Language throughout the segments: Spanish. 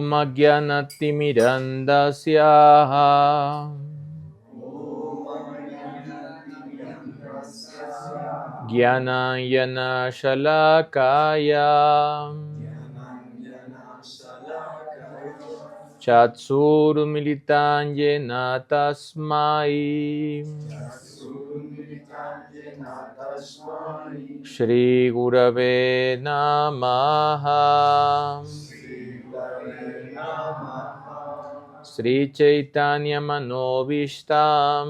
Om Ajnanatirmirandasya Jnanayana Shalakaya Chatsuru Yena Tasmai Shri Gurave Namaha Sri Chaitanya Manovishtam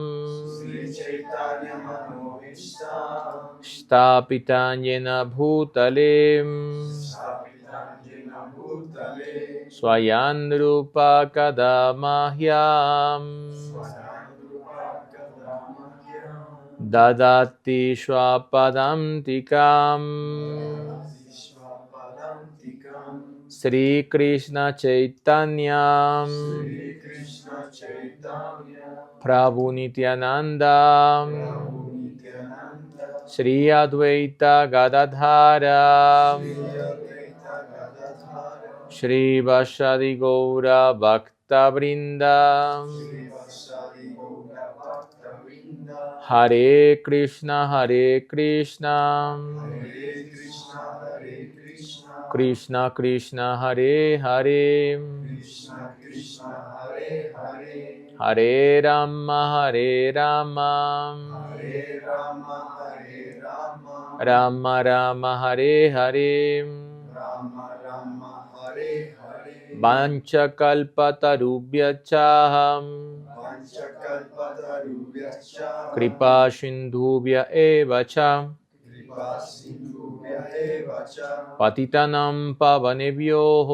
Stapitanyena Bhutalem Swayandrupa Kadamahyam Dadati Shwapadam Tikam Sri Krishna Chaitanya Prabhu Nityananda Sri Advaita Gadadhara Shri Vashadi Gaura Bhakta Vrinda Hare Krishna Krishna Krishna Hare Hare Hare Rama Rama Rama Hare Hare Vanchakalpatarubhyachaham Kripa Sindhubhya Evacha Patitanam Pavanebhyo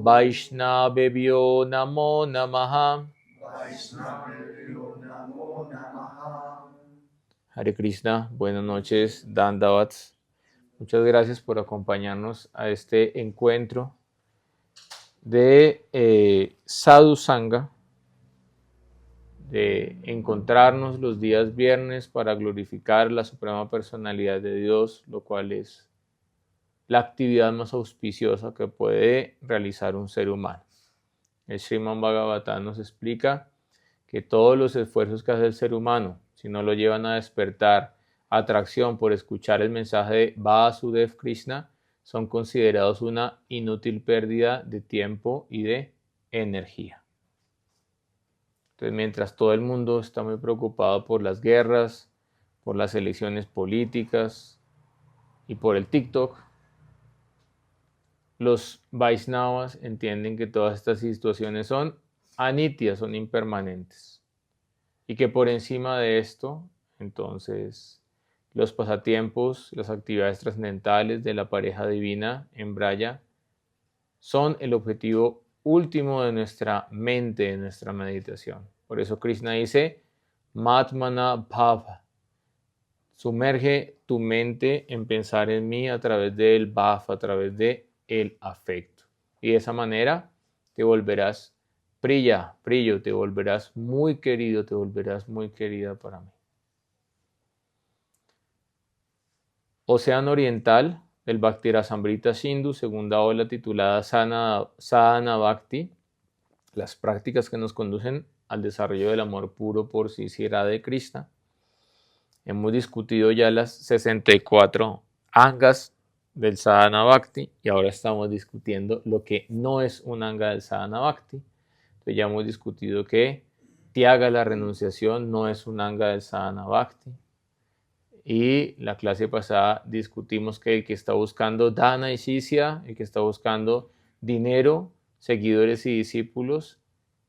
Vaishnavebhyo Namo Namaha Hare Krishna, buenas noches, Dandavats. Muchas gracias por acompañarnos a este encuentro de Sadhu Sangha, de encontrarnos los días viernes para glorificar la Suprema Personalidad de Dios, lo cual es la actividad más auspiciosa que puede realizar un ser humano. El Srimad Bhagavatam nos explica que todos los esfuerzos que hace el ser humano, si no lo llevan a despertar atracción por escuchar el mensaje de Vasudev Krishna, son considerados una inútil pérdida de tiempo y de energía. Entonces, mientras todo el mundo está muy preocupado por las guerras, por las elecciones políticas y por el TikTok, los Vaishnavas entienden que todas estas situaciones son anitya, son impermanentes. Y que por encima de esto, entonces, los pasatiempos, las actividades trascendentales de la pareja divina en Braya son el objetivo último de nuestra mente, de nuestra meditación. Por eso Krishna dice, Matmana Bhava, sumerge tu mente en pensar en mí a través del bhava, a través de el afecto. Y de esa manera te volverás brillo, te volverás muy querido, te volverás muy querida para mí. Océano Oriental del Bhakti Rasamrita Sindhu, segunda ola titulada Sadhana Bhakti, las prácticas que nos conducen al desarrollo del amor puro por Sri Radha Krishna. Hemos discutido ya las 64 angas del Sadhana Bhakti y ahora estamos discutiendo lo que no es un anga del Sadhana Bhakti. Entonces ya hemos discutido que Tyaga, la renunciación, no es un anga del Sadhana Bhakti. Y la clase pasada discutimos que el que está buscando dana y shishya, el que está buscando dinero, seguidores y discípulos,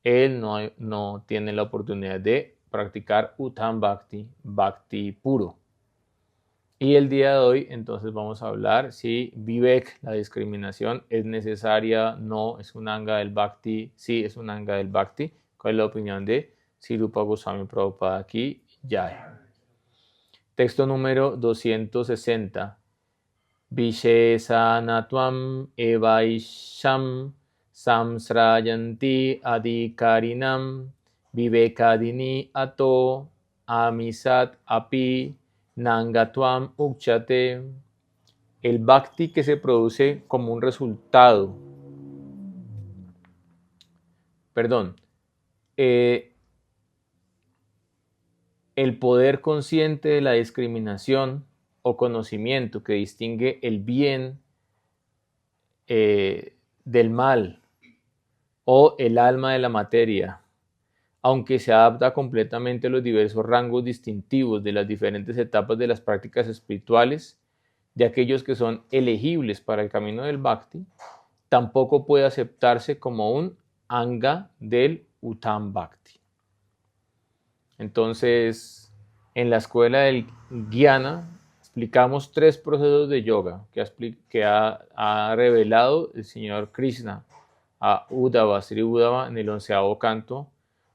él no tiene la oportunidad de practicar Uttam Bhakti, Bhakti puro. Y el día de hoy entonces vamos a hablar si Vivek, la discriminación, es necesaria, no, es un anga del Bhakti, sí, es un anga del Bhakti. ¿Cuál es la opinión de Sri Rupa Goswami Prabhupada aquí? Jai. Texto número 260. Vishesanatvam evaisham samsrayanti adhikarinam vivekadini ato amisat api nangatvam ukchate. el bhakti que se produce como un resultado, eh, el poder consciente de la discriminación o conocimiento que distingue el bien del mal o el alma de la materia, aunque se adapta completamente a los diversos rangos distintivos de las diferentes etapas de las prácticas espirituales, de aquellos que son elegibles para el camino del bhakti, tampoco puede aceptarse como un anga del Uttam Bhakti. Entonces, en la escuela del Jnana explicamos 3 procesos de yoga que ha revelado el señor Krishna a Uddhava, Sri Uddhava, en el 11º canto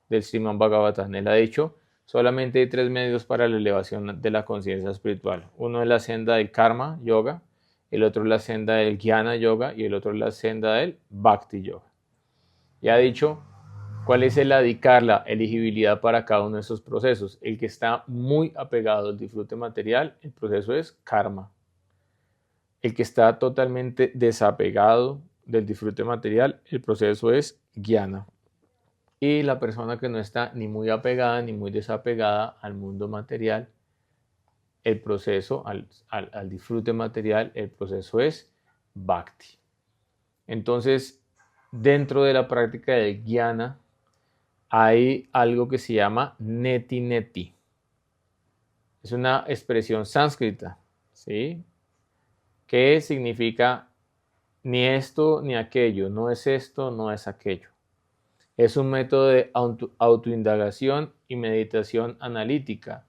del Srimad Bhagavatam. Él ha dicho, solamente hay 3 medios para la elevación de la conciencia espiritual. Uno es la senda del Karma Yoga, el otro es la senda del Jnana Yoga y el otro es la senda del Bhakti Yoga. Y ha dicho cuál es la elegibilidad para cada uno de esos procesos. El que está muy apegado al disfrute material, el proceso es karma. El que está totalmente desapegado del disfrute material, el proceso es jnana. Y la persona que no está ni muy apegada ni muy desapegada al mundo material, el proceso, al disfrute material, el proceso es bhakti. Entonces, dentro de la práctica del jnana, hay algo que se llama neti neti. Es una expresión sánscrita, ¿sí? Que significa ni esto ni aquello, no es esto, no es aquello. Es un método de autoindagación y meditación analítica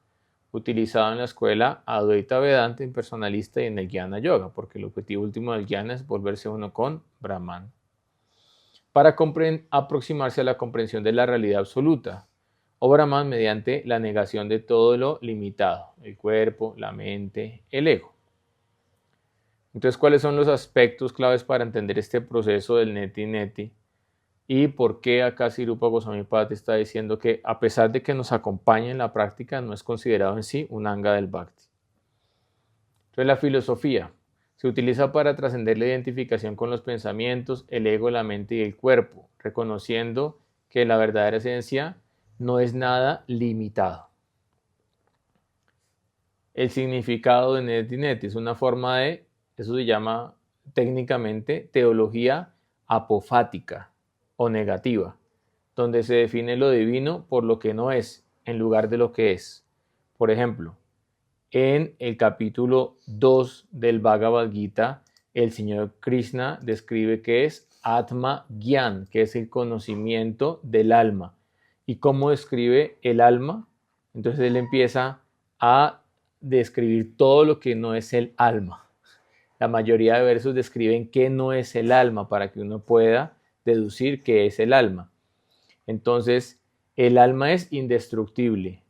utilizado en la escuela Advaita Vedanta impersonalista y en el Jnana Yoga, porque el objetivo último del Jnana es volverse uno con Brahman, para aproximarse a la comprensión de la realidad absoluta, o Brahman mediante la negación de todo lo limitado, el cuerpo, la mente, el ego. Entonces, ¿cuáles son los aspectos claves para entender este proceso del neti neti? Y por qué acá Sirupa Goswami Pati está diciendo que a pesar de que nos acompaña en la práctica, no es considerado en sí un anga del bhakti. Entonces, la filosofía se utiliza para trascender la identificación con los pensamientos, el ego, la mente y el cuerpo, reconociendo que la verdadera esencia no es nada limitado. El significado de neti neti es una forma de, eso se llama técnicamente teología apofática o negativa, donde se define lo divino por lo que no es, en lugar de lo que es. Por ejemplo, en el capítulo 2 del Bhagavad Gita, el señor Krishna describe que es Atma Gyan, que es el conocimiento del alma. ¿Y cómo describe el alma? Entonces él empieza a describir todo lo que no es el alma. La mayoría de versos describen qué no es el alma para que uno pueda deducir qué es el alma. Entonces, el alma es indestructible.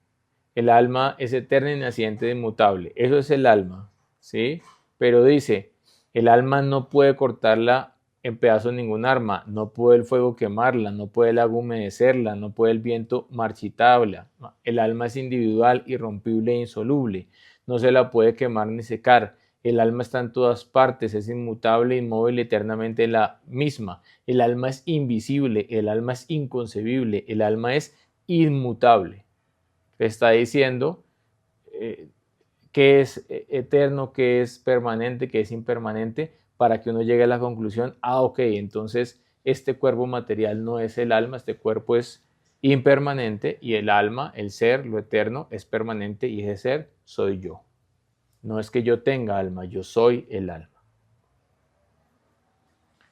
El alma es eterna, inaciente, inmutable. Eso es el alma, ¿sí? Pero dice, el alma no puede cortarla en pedazos ningún arma, no puede el fuego quemarla, no puede el agua humedecerla, no puede el viento marchitarla. El alma es individual, irrompible e insoluble. No se la puede quemar ni secar. El alma está en todas partes, es inmutable, inmóvil, eternamente la misma. El alma es invisible, el alma es inconcebible, el alma es inmutable. Está diciendo qué es eterno, qué es permanente, qué es impermanente, para que uno llegue a la conclusión, ok, entonces este cuerpo material no es el alma, este cuerpo es impermanente y el alma, el ser, lo eterno, es permanente y ese ser soy yo. No es que yo tenga alma, yo soy el alma.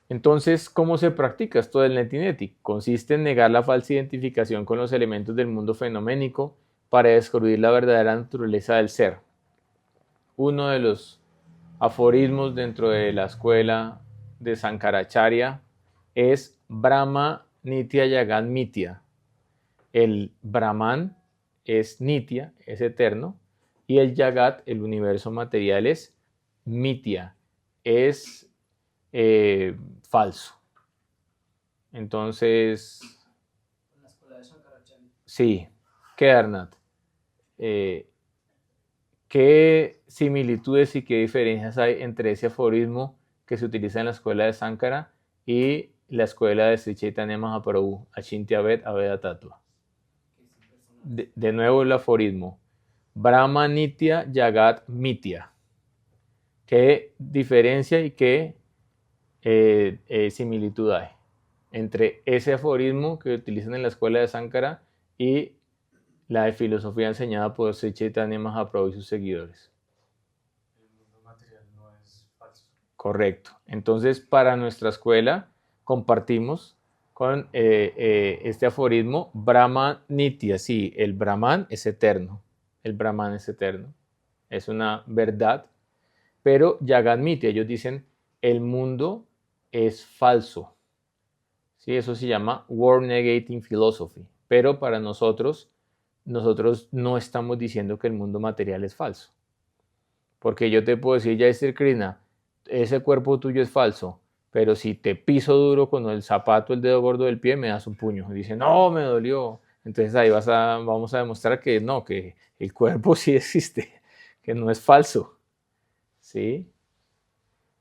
Entonces, ¿cómo se practica esto del neti neti? Consiste en negar la falsa identificación con los elementos del mundo fenoménico para descubrir la verdadera naturaleza del ser. Uno de los aforismos dentro de la escuela de Sankaracharya es Brahma Nitya Jagat Mitya. El Brahman es Nitya, es eterno, y el Jagat, el universo material, es Mitya, es falso. Entonces, sí, Kedarnath, ¿qué similitudes y qué diferencias hay entre ese aforismo que se utiliza en la escuela de Sankara y la escuela de Sri Chaitanya Mahaprabhu, Achintya Ved Aveda Tattva? De nuevo el aforismo. Brahma Nitya Jagat Mitya. ¿Qué diferencia y qué similitud hay entre ese aforismo que utilizan en la escuela de Sankara y la de filosofía enseñada por Sri Chaitanya Mahaprabhu y sus seguidores? El mundo material no es falso. Correcto. Entonces, para nuestra escuela compartimos con este aforismo Brahma Nitya. Sí, el Brahman es eterno. El Brahman es eterno. Es una verdad. Pero Jagat Mitya, ellos dicen, el mundo es falso. ¿Sí? Eso se llama World Negating Philosophy. Pero para nosotros no estamos diciendo que el mundo material es falso. Porque yo te puedo decir, Jai Krishna, ese cuerpo tuyo es falso, pero si te piso duro con el zapato, el dedo gordo del pie, me das un puño. Y dice, no, me dolió. Entonces ahí vamos a demostrar que no, que el cuerpo sí existe, que no es falso. ¿Sí?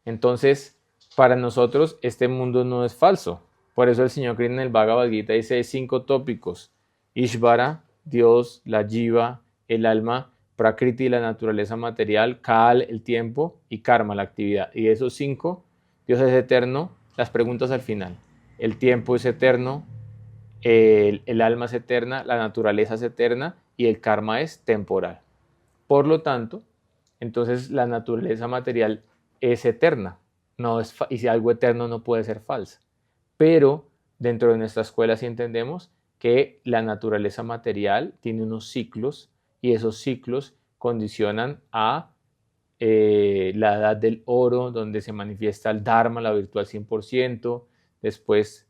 Entonces, para nosotros este mundo no es falso. Por eso el Señor Krishna en el Bhagavad Gita dice 5 tópicos: Ishvara, Dios, la Jiva, el alma, Prakriti, la naturaleza material, Kal, el tiempo, y Karma, la actividad. Y de esos 5, Dios es eterno. Las preguntas al final: el tiempo es eterno, el alma es eterna, la naturaleza es eterna y el karma es temporal. Por lo tanto, entonces la naturaleza material es eterna, no es y si algo eterno no puede ser falso. Pero dentro de nuestra escuela sí entendemos que la naturaleza material tiene unos ciclos y esos ciclos condicionan a la edad del oro, donde se manifiesta el Dharma, la virtud al 100%, después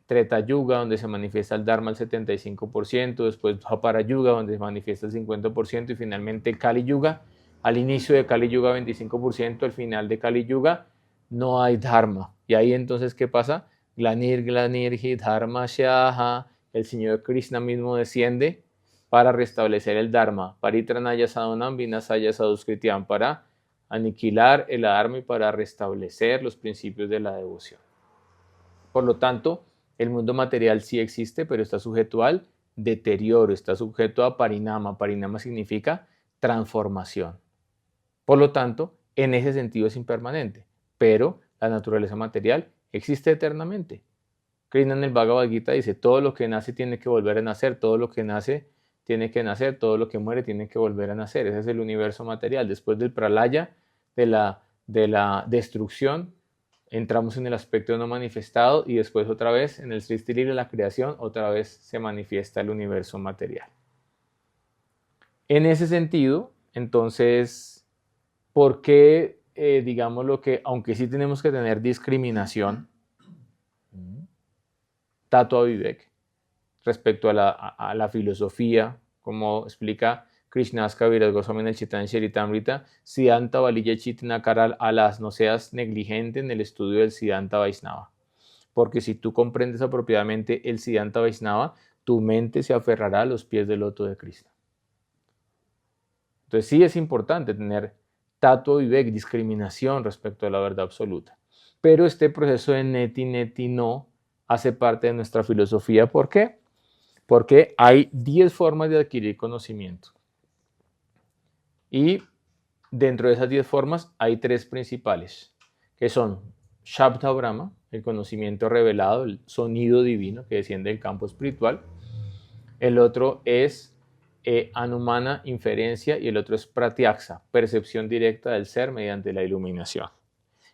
Treta Yuga, donde se manifiesta el Dharma al 75%, después Dwapara Yuga, donde se manifiesta el 50%, y finalmente Kali Yuga. Al inicio de Kali Yuga 25%, al final de Kali Yuga no hay Dharma. Y ahí entonces, ¿qué pasa? Glanir, Glanirhi, Dharma Shaha, el Señor Krishna mismo desciende para restablecer el Dharma, Paritranaya Sadhanam Vinasaya Sadhuskrityam, para aniquilar el Dharma y para restablecer los principios de la devoción. Por lo tanto, el mundo material sí existe, pero está sujeto al deterioro, está sujeto a parinama. Parinama significa transformación. Por lo tanto, en ese sentido es impermanente, pero la naturaleza material existe eternamente. Krishna en el Bhagavad Gita dice, todo lo que nace tiene que volver a nacer, todo lo que nace tiene que nacer, todo lo que muere tiene que volver a nacer. Ese es el universo material. Después del pralaya, de la destrucción, entramos en el aspecto no manifestado y después otra vez en el Srishti Lila, la creación, otra vez se manifiesta el universo material. En ese sentido, entonces, ¿por qué, digamos lo que, aunque sí tenemos que tener discriminación, Tattva Vivek, respecto a la filosofía, como explica Krishnas Kaviraj Goswami en el Chaitanya Charitamrita, Siddhanta Valiya Chitna Karal Alas, no seas negligente en el estudio del Siddhanta Vaishnava. Porque si tú comprendes apropiadamente el Siddhanta Vaishnava, tu mente se aferrará a los pies del loto de Krishna. Entonces sí es importante tener Tattva Vivek, discriminación respecto a la verdad absoluta. Pero este proceso de neti no hace parte de nuestra filosofía. ¿Por qué? Porque hay 10 formas de adquirir conocimiento. Y dentro de esas 10 formas hay 3 principales, que son Shabda Brahma, el conocimiento revelado, el sonido divino que desciende del campo espiritual. El otro es Anumana, inferencia, y el otro es Pratyaksa, percepción directa del ser mediante la iluminación.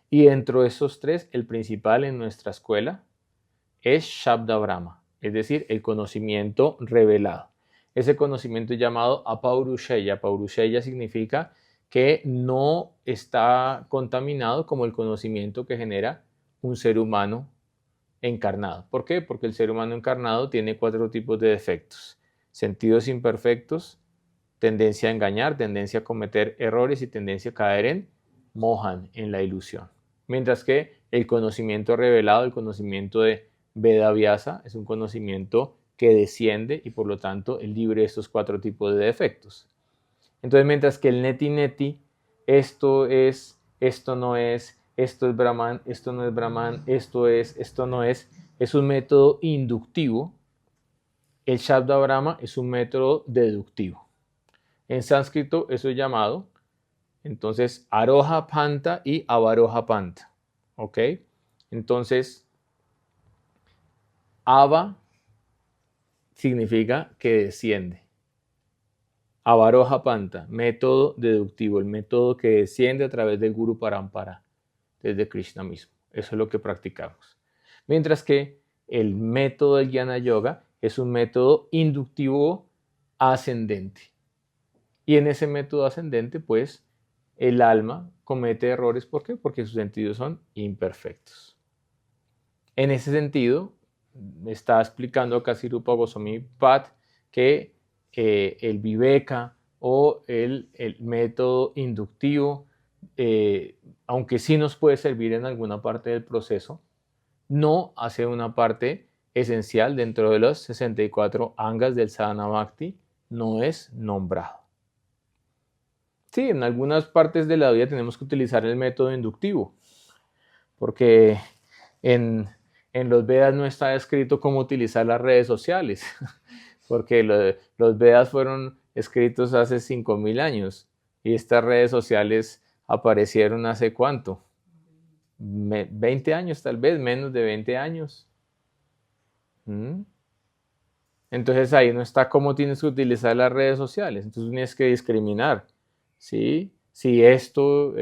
Y dentro de esos 3, el principal en nuestra escuela es Shabda Brahma, es decir, el conocimiento revelado. Ese conocimiento es llamado Apaurusheya. Apaurusheya significa que no está contaminado como el conocimiento que genera un ser humano encarnado. ¿Por qué? Porque el ser humano encarnado tiene 4 tipos de defectos: sentidos imperfectos, tendencia a engañar, tendencia a cometer errores y tendencia a caer en mohan, en la ilusión. Mientras que el conocimiento revelado, el conocimiento de Veda Vyasa, es un conocimiento que desciende y por lo tanto es libre de estos 4 tipos de defectos. Entonces, mientras que el neti neti, esto es, esto no es, esto es Brahman, esto no es Brahman, esto es, esto no es un método inductivo. El Shabda Brahma es un método deductivo. En sánscrito eso es llamado, entonces, Aroha Panta y Avaroha Panta. ¿Ok? Entonces, Ava significa que desciende. Avaroha Panta, método deductivo, el método que desciende a través del Guru Parampara, desde Krishna mismo. Eso es lo que practicamos. Mientras que el método del Jnana Yoga es un método inductivo ascendente. Y en ese método ascendente, pues, el alma comete errores. ¿Por qué? Porque sus sentidos son imperfectos. En ese sentido, me está explicando Kasi Rupa Goswami Pad que el Viveka o el método inductivo, aunque sí nos puede servir en alguna parte del proceso, no hace una parte esencial dentro de los 64 angas del sadhana bhakti, no es nombrado. Sí, en algunas partes de la vida tenemos que utilizar el método inductivo, porque en los Vedas no está escrito cómo utilizar las redes sociales, porque los Vedas fueron escritos hace 5.000 años y estas redes sociales aparecieron hace ¿cuánto? 20 años tal vez, menos de 20 años. Entonces ahí no está cómo tienes que utilizar las redes sociales, entonces tienes que discriminar, ¿sí? Si esto,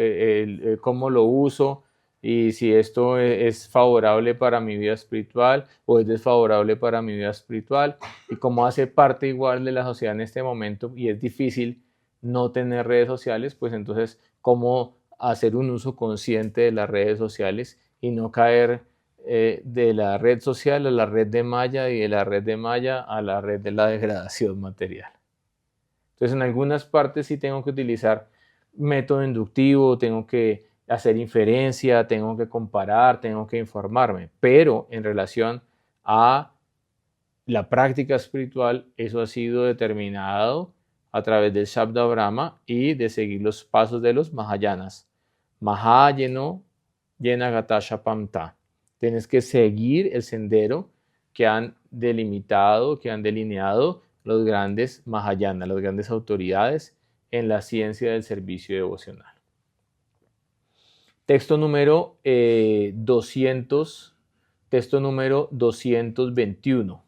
cómo lo uso y si esto es favorable para mi vida espiritual o es desfavorable para mi vida espiritual y cómo hace parte igual de la sociedad en este momento y es difícil no tener redes sociales, pues entonces cómo hacer un uso consciente de las redes sociales y no caer de la red social a la red de malla y de la red de malla a la red de la degradación material. Entonces, en algunas partes sí tengo que utilizar método inductivo, tengo que hacer inferencia, tengo que comparar, tengo que informarme, pero en relación a la práctica espiritual, eso ha sido determinado a través del Shabda Brahma y de seguir los pasos de los Mahayanas. Mahayeno Yenagata Pamta. Tienes que seguir el sendero que han delimitado, que han delineado los grandes Mahayanas, las grandes autoridades en la ciencia del servicio devocional. Texto número 221.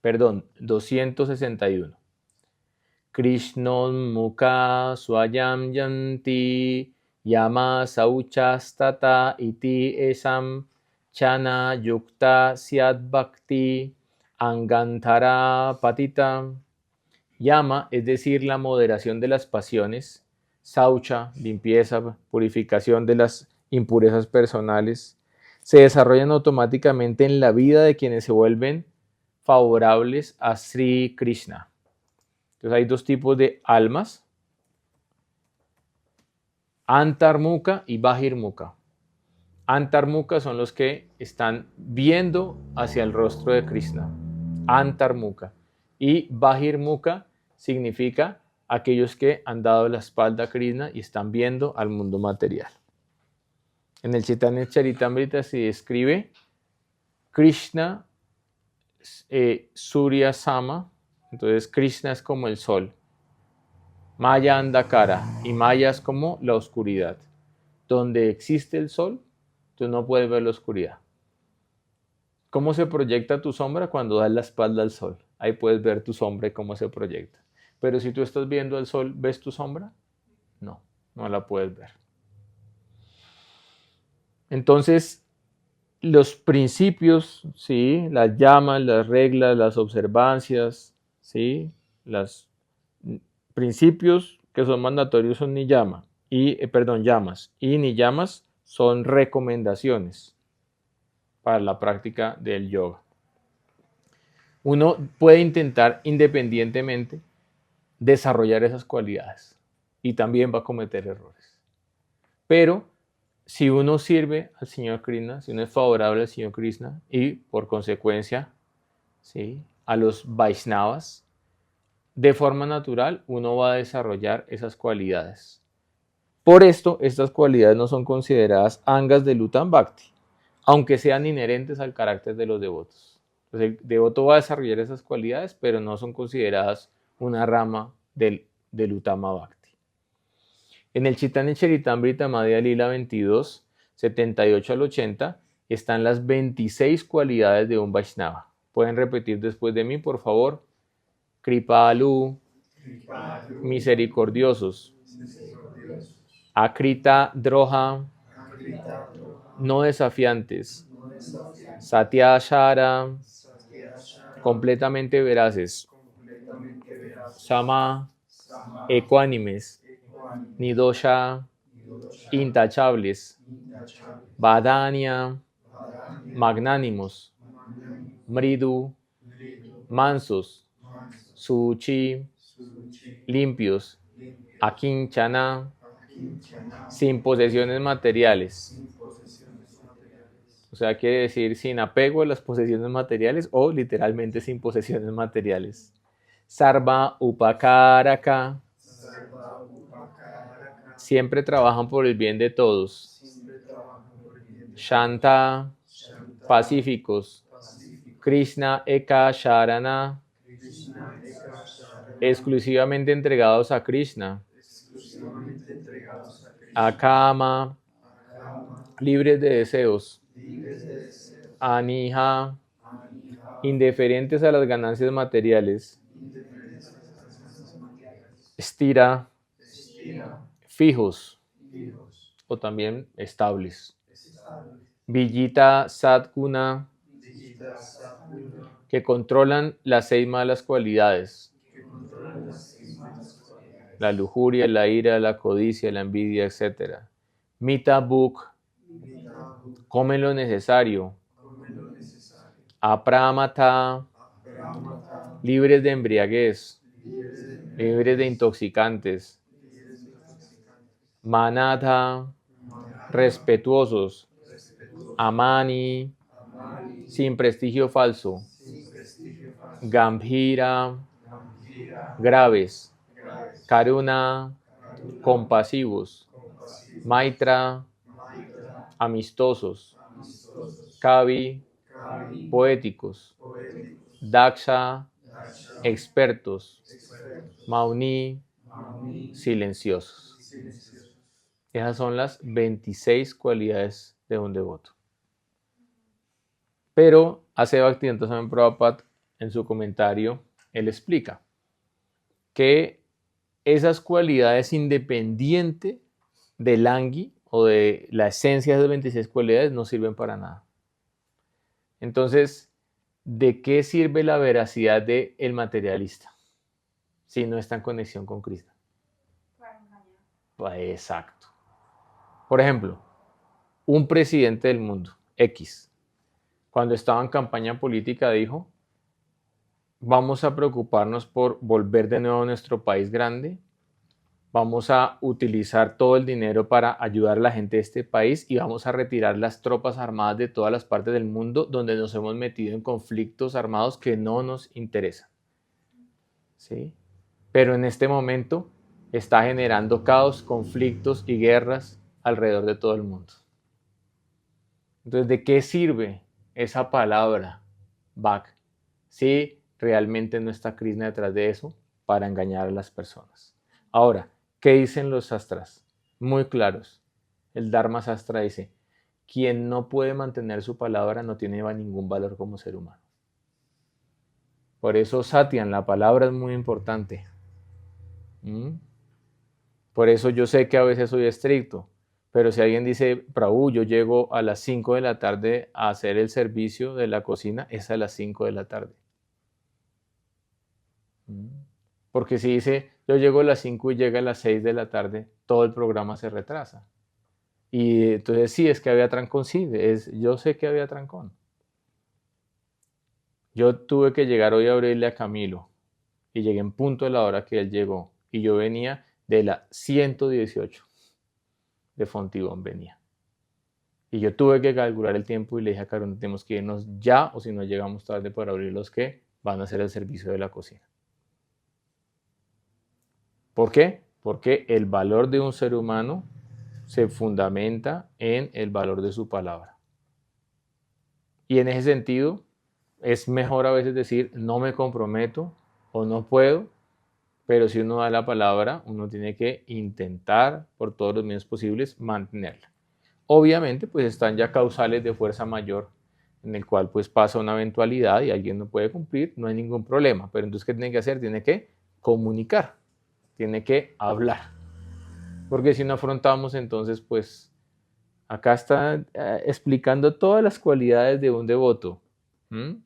Perdón, 261. Krishnon Mukha Swayam Yanti Yama Sauchastata iti esam Chana Yukta Syad Bhakti Angantara Patita. Yama, es decir, la moderación de las pasiones, Saucha, limpieza, purificación de las impurezas personales, se desarrollan automáticamente en la vida de quienes se vuelven favorables a Sri Krishna. Entonces hay dos tipos de almas, Antarmukha y Bahirmukha. Antarmukha son los que están viendo hacia el rostro de Krishna, Antarmukha. Y Bahirmukha significa aquellos que han dado la espalda a Krishna y están viendo al mundo material. En el Chaitanya Charitamrita se describe Krishna Surya Sama. Entonces Krishna es como el sol, Maya Andakara, y Maya es como la oscuridad. Donde existe el sol, tú no puedes ver la oscuridad. ¿Cómo se proyecta tu sombra? Cuando das la espalda al sol. Ahí puedes ver tu sombra y cómo se proyecta. Pero si tú estás viendo el sol, ¿ves tu sombra? No, no la puedes ver. Entonces, los principios, ¿sí? Las llamas, las reglas, las observancias, ¿sí? Los principios que son mandatorios son llamas y niyamas son recomendaciones para la práctica del yoga. Uno puede intentar independientemente desarrollar esas cualidades y también va a cometer errores. Pero si uno sirve al Señor Krishna, si uno es favorable al Señor Krishna y por consecuencia, ¿sí?, a los Vaishnavas, de forma natural uno va a desarrollar esas cualidades. Por esto, estas cualidades no son consideradas angas del Uttam Bhakti, aunque sean inherentes al carácter de los devotos. Entonces, el devoto va a desarrollar esas cualidades, pero no son consideradas una rama del Uttama Bhakti. En el Chaitanya Charitamrita Madhya Lila 22, 78 al 80, están las 26 cualidades de un Vaishnava. Pueden repetir después de mí, por favor. Kripalu, misericordiosos. Akrita Droha, no desafiantes. Satyashara, completamente veraces. Sama, ecuánimes. Nidosha, intachables. Vadanya, magnánimos. Mridu, mansos. Suchi, limpios. Akinchana, sin posesiones materiales. O sea, quiere decir sin apego a las posesiones materiales o literalmente sin posesiones materiales. Sarva Upakaraka, siempre trabajan por el bien de todos. Shanta, pacíficos. Krishna Eka Sharana, exclusivamente entregados a Krishna. Akama, libres de deseos. Anija, indiferentes a las ganancias materiales. Stira, fijos o también estables. Vijita Sadguna, que controlan las 6 malas cualidades. La lujuria, la ira, la codicia, la envidia, etc. Mita Buk, comen lo necesario. Apramata, libres de embriaguez, libres de intoxicantes. Manatha, respetuosos. Amani, sin prestigio falso. Gambhira, graves. Karuna, compasivos. Maitra, amistosos. Kavi, poéticos. Daksha, expertos. Mauni, silenciosos. Esas son las 26 cualidades de un devoto. Pero hace Bhaktivedanta Swami Prabhupada en su comentario, él explica que esas cualidades independientes del Angi o de la esencia de esas 26 cualidades no sirven para nada. Entonces, ¿de qué sirve la veracidad del materialista si no está en conexión con Krishna? Para engañar. Pues, exacto. Por ejemplo, un presidente del mundo, X, cuando estaba en campaña política dijo: vamos a preocuparnos por volver de nuevo a nuestro país grande, vamos a utilizar todo el dinero para ayudar a la gente de este país y vamos a retirar las tropas armadas de todas las partes del mundo donde nos hemos metido en conflictos armados que no nos interesan. ¿Sí? Pero en este momento está generando caos, conflictos y guerras alrededor de todo el mundo. Entonces, ¿de qué sirve esa palabra, Bhak, si realmente no está Krishna detrás de eso para engañar a las personas? Ahora, ¿qué dicen los sastras? Muy claros. El Dharma Sastra dice: quien no puede mantener su palabra no tiene ningún valor como ser humano. Por eso Satyan, la palabra es muy importante. Por eso yo sé que a veces soy estricto, pero si alguien dice: Prabhu, yo llego a las 5 de la tarde a hacer el servicio de la cocina, es a las 5 de la tarde. Porque si dice: yo llego a las 5 y llega a las 6 de la tarde, todo el programa se retrasa. Y entonces sí, es que había trancón, sí, yo sé que había trancón. Yo tuve que llegar hoy a abrirle a Camilo y llegué en punto de la hora que él llegó y yo venía de la 118 de Fontibón venía. Y yo tuve que calcular el tiempo y le dije a Carolina: tenemos que irnos ya o si no llegamos tarde para abrir los que van a hacer el servicio de la cocina. ¿Por qué? Porque el valor de un ser humano se fundamenta en el valor de su palabra. Y en ese sentido, es mejor a veces decir no me comprometo o no puedo, pero si uno da la palabra, uno tiene que intentar por todos los medios posibles mantenerla. Obviamente, pues están ya causales de fuerza mayor, en el cual pues pasa una eventualidad y alguien no puede cumplir, no hay ningún problema. Pero entonces, ¿qué tiene que hacer? Tiene que comunicar, tiene que hablar. Porque si no afrontamos, entonces, pues acá está explicando todas las cualidades de un devoto. ¿Mm?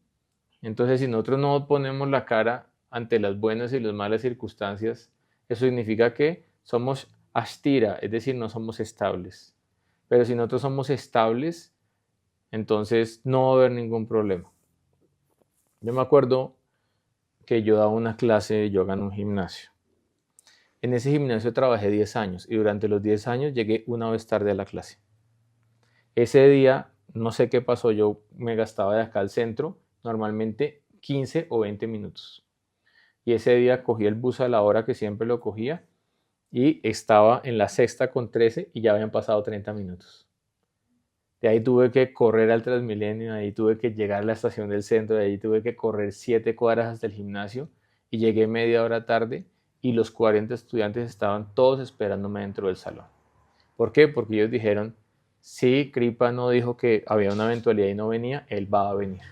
Entonces, si nosotros no ponemos la cara ante las buenas y las malas circunstancias, eso significa que somos astira, es decir, no somos estables. Pero si nosotros somos estables, entonces no va a haber ningún problema. Yo me acuerdo que yo daba una clase de yoga en un gimnasio. En ese gimnasio trabajé 10 años y durante los 10 años llegué una vez tarde a la clase. Ese día, no sé qué pasó, yo me gastaba de acá al centro normalmente 15 o 20 minutos. Y ese día cogí el bus a la hora que siempre lo cogía y estaba en la sexta con 13 y ya habían pasado 30 minutos. De ahí tuve que correr al Transmilenio, de ahí tuve que llegar a la estación del centro, de ahí tuve que correr 7 cuadras hasta el gimnasio y llegué media hora tarde y los 40 estudiantes estaban todos esperándome dentro del salón. ¿Por qué? Porque ellos dijeron, si Kripa no dijo que había una eventualidad y no venía, él va a venir.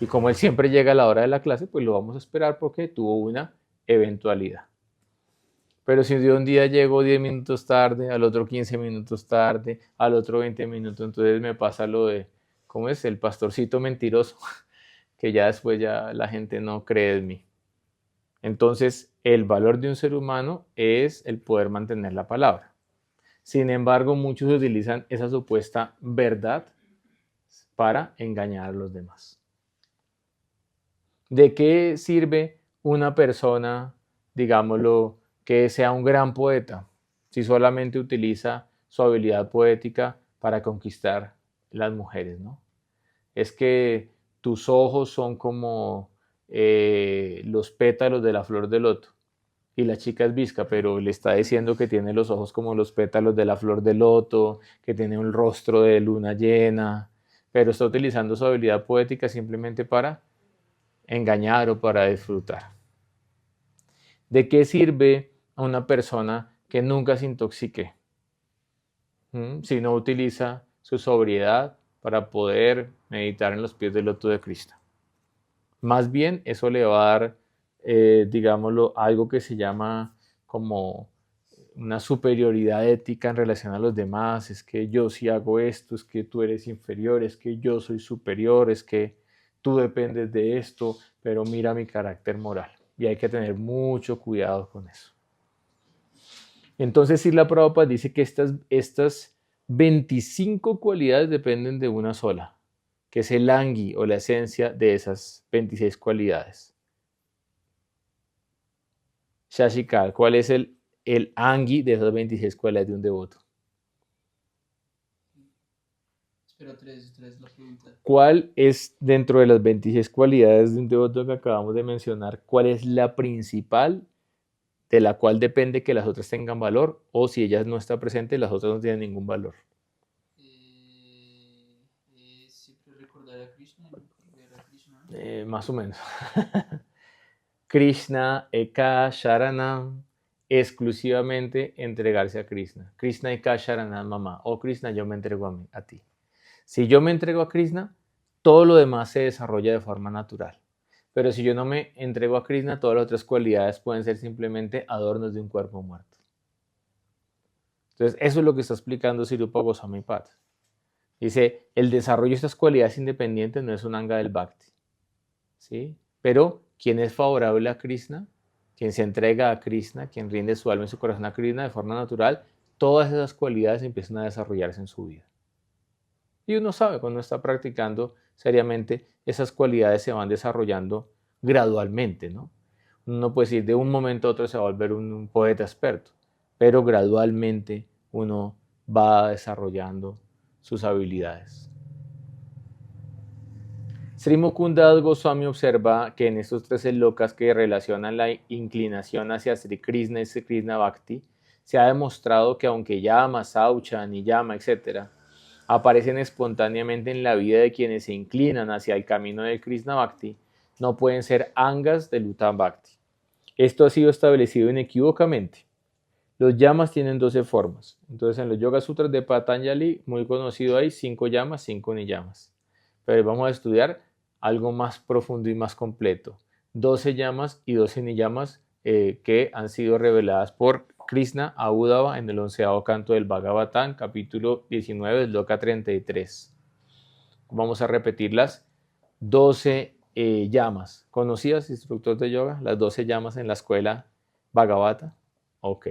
Y como él siempre llega a la hora de la clase, pues lo vamos a esperar porque tuvo una eventualidad. Pero si yo un día llego 10 minutos tarde, al otro 15 minutos tarde, al otro 20 minutos, entonces me pasa lo de, ¿cómo es? El pastorcito mentiroso, que ya después ya la gente no cree en mí. Entonces, el valor de un ser humano es el poder mantener la palabra. Sin embargo, muchos utilizan esa supuesta verdad para engañar a los demás. ¿De qué sirve una persona, digámoslo, que sea un gran poeta si solamente utiliza su habilidad poética para conquistar las mujeres, ¿no? Es que tus ojos son como los pétalos de la flor de loto. Y la chica es visca, pero le está diciendo que tiene los ojos como los pétalos de la flor de loto, que tiene un rostro de luna llena, pero está utilizando su habilidad poética simplemente para engañar o para disfrutar. ¿De qué sirve a una persona que nunca se intoxique? Si no utiliza su sobriedad para poder meditar en los pies del loto de Cristo. Más bien eso le va a dar, digámoslo, algo que se llama como una superioridad ética en relación a los demás. Es que yo sí hago esto, es que tú eres inferior, es que yo soy superior, es que tú dependes de esto, pero mira mi carácter moral. Y hay que tener mucho cuidado con eso. Entonces, Srila Prabhupada dice que estas 25 cualidades dependen de una sola, que es el angui o la esencia de esas 26 cualidades. Shashikal, ¿cuál es el angui de esas 26 cualidades de un devoto? Espera, tres la pregunta. ¿Cuál es, dentro de las 26 cualidades de un devoto que acabamos de mencionar, cuál es la principal de la cual depende que las otras tengan valor, o si ella no está presente, las otras no tienen ningún valor? Siempre recordar a Krishna, ver a Krishna. Más o menos. Krishna Eka Sharanam, exclusivamente entregarse a Krishna. Krishna Eka Sharanam Mama. Oh Krishna, yo me entrego a ti. Si yo me entrego a Krishna, todo lo demás se desarrolla de forma natural. Pero si yo no me entrego a Krishna, todas las otras cualidades pueden ser simplemente adornos de un cuerpo muerto. Entonces, eso es lo que está explicando Sirupa Goswami Pad. Dice, el desarrollo de estas cualidades independientes no es un anga del Bhakti. ¿Sí? Pero quien es favorable a Krishna, quien se entrega a Krishna, quien rinde su alma y su corazón a Krishna de forma natural, todas esas cualidades empiezan a desarrollarse en su vida. Y uno sabe, cuando está practicando seriamente, esas cualidades se van desarrollando gradualmente, ¿no? Uno no puede decir de un momento a otro se va a volver un poeta experto, pero gradualmente uno va desarrollando sus habilidades. Sri Mukunda Das Goswami observa que en estos 13 lokas que relacionan la inclinación hacia Sri Krishna y Sri Krishna Bhakti, se ha demostrado que aunque Yama, Saucha, Niyama, etc., aparecen espontáneamente en la vida de quienes se inclinan hacia el camino del Krishna Bhakti, no pueden ser angas del Uttam Bhakti. Esto ha sido establecido inequívocamente. Los yamas tienen 12 formas. Entonces en los Yoga Sutras de Patanjali, muy conocido, hay 5 yamas, 5 niyamas. Pero vamos a estudiar algo más profundo y más completo. 12 yamas y 12 niyamas que han sido reveladas por Krishna a Uddhava en el 11º canto del Bhagavatam, capítulo 19, sloka 33. Vamos a repetir las 12 llamas. ¿Conocías, instructor de yoga, las 12 llamas en la escuela Bhagavata? Ok.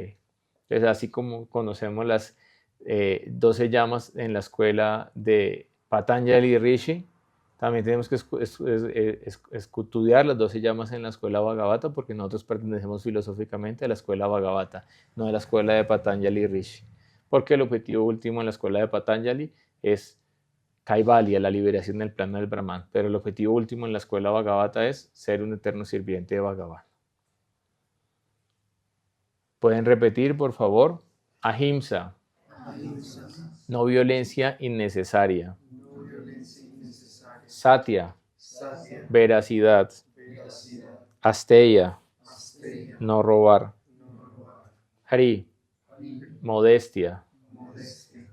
Entonces, así como conocemos las 12 llamas en la escuela de Patanjali Rishi, también tenemos que estudiar las 12 llamas en la escuela Bhagavata, porque nosotros pertenecemos filosóficamente a la escuela Bhagavata, no a la escuela de Patanjali Rishi. Porque el objetivo último en la escuela de Patanjali es Kaivalya, la liberación del plano del Brahman, pero el objetivo último en la escuela Bhagavata es ser un eterno sirviente de Bhagavan. ¿Pueden repetir, por favor? Ahimsa. Ahimsa. No violencia innecesaria. No violencia innecesaria. Satya. Satya. Veracidad. Veracidad. Asteya. Asteya. No robar. No robar. Hari. Hari. Modestia. Modestia.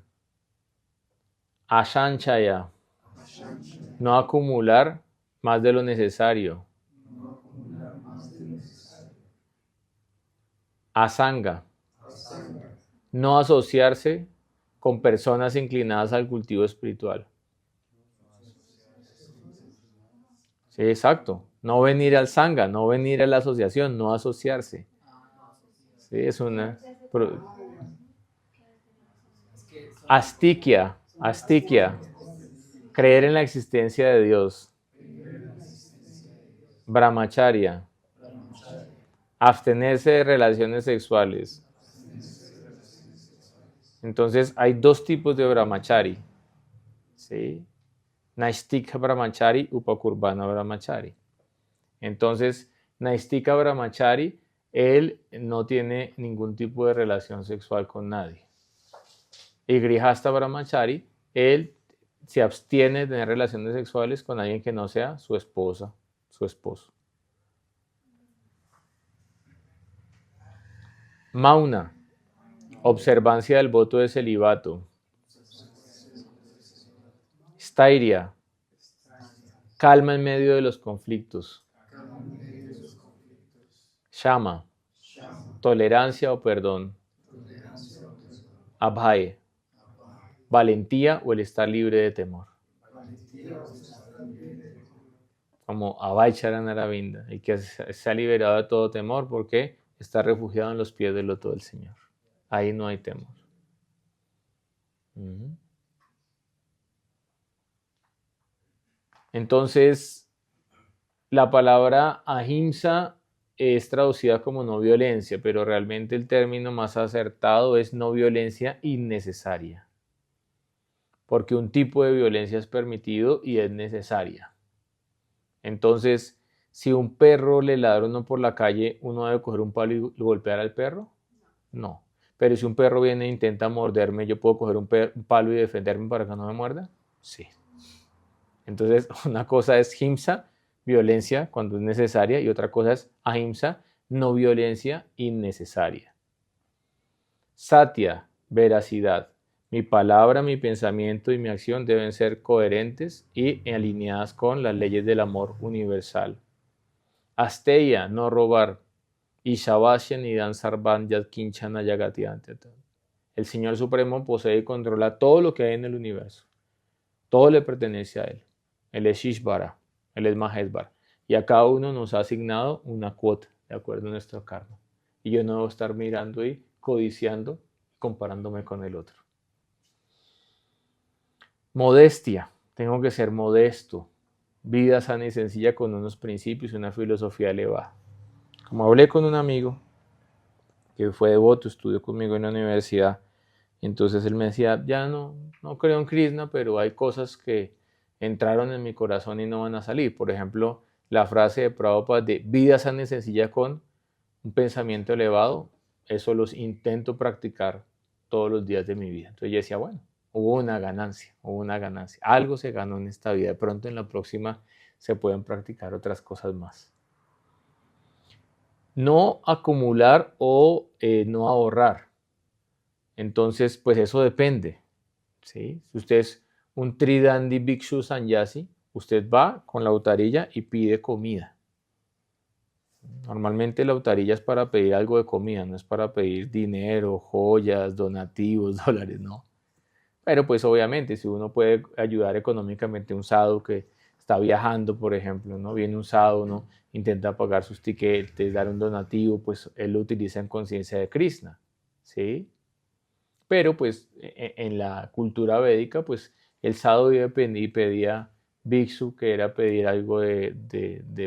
Ashanchaya. Ashanchaya. No acumular más de lo necesario. No acumular más de lo necesario. Asanga. Asanga. No asociarse con personas inclinadas al cultivo espiritual. Sí, exacto. No venir al sanga, no venir a la asociación, no asociarse. Sí, es una... Astikia, astikia. Creer en la existencia de Dios. Brahmacharya. Abstenerse de relaciones sexuales. Entonces hay dos tipos de brahmachari. ¿Sí? Naistika brahmachari, upakurbana brahmachari. Entonces, Naistika brahmachari, él no tiene ningún tipo de relación sexual con nadie. Y Grihasta brahmachari, él se abstiene de tener relaciones sexuales con alguien que no sea su esposa, su esposo. Mauna, observancia del voto de celibato. Stairia, calma en medio de los conflictos. Shama, tolerancia o perdón. Abhay, valentía o el estar libre de temor. Como Abhay Charanaravinda, el que se ha liberado de todo temor porque está refugiado en los pies del loto del Señor. Ahí no hay temor. Entonces, la palabra ahimsa es traducida como no violencia, pero realmente el término más acertado es no violencia innecesaria. Porque un tipo de violencia es permitido y es necesaria. Entonces, si un perro le ladra a uno por la calle, ¿uno debe coger un palo y golpear al perro? No. Pero si un perro viene e intenta morderme, ¿yo puedo coger un palo y defenderme para que no me muerda? Sí. Entonces, una cosa es himsa, violencia cuando es necesaria, y otra cosa es ahimsa, no violencia innecesaria. Satya, veracidad. Mi palabra, mi pensamiento y mi acción deben ser coherentes y alineadas con las leyes del amor universal. Asteya, no robar. Ishavasya nidam sarvan yat kinchana yagati anteta. El Señor Supremo posee y controla todo lo que hay en el universo. Todo le pertenece a Él. Él es Ishvara, Él es Maheshvara. Y a cada uno nos ha asignado una cuota, de acuerdo a nuestro karma. Y yo no debo estar mirando y codiciando, comparándome con el otro. Modestia, tengo que ser modesto. Vida sana y sencilla con unos principios y una filosofía elevada. Como hablé con un amigo que fue devoto, estudió conmigo en la universidad, entonces él me decía, ya no creo en Krishna, pero hay cosas que entraron en mi corazón y no van a salir. Por ejemplo, la frase de Prabhupada de vida sana y sencilla con un pensamiento elevado, eso los intento practicar todos los días de mi vida. Entonces yo decía, bueno, hubo una ganancia. Algo se ganó en esta vida. De pronto en la próxima se pueden practicar otras cosas más. No acumular o no ahorrar. Entonces, pues eso depende. ¿Sí? Si usted es un Tridandi Bhikshu Sannyasi, usted va con la autarilla y pide comida. Normalmente la autarilla es para pedir algo de comida, no es para pedir dinero, joyas, donativos, dólares, no. Pero pues obviamente si uno puede ayudar económicamente a un sadhu que está viajando, por ejemplo, ¿no? Viene un sadhu, ¿no? Intenta pagar sus tiquetes, dar un donativo, pues él lo utiliza en conciencia de Krishna, ¿sí? Pero pues en la cultura védica, pues el sadhu iba y pedía bhiksu, que era pedir algo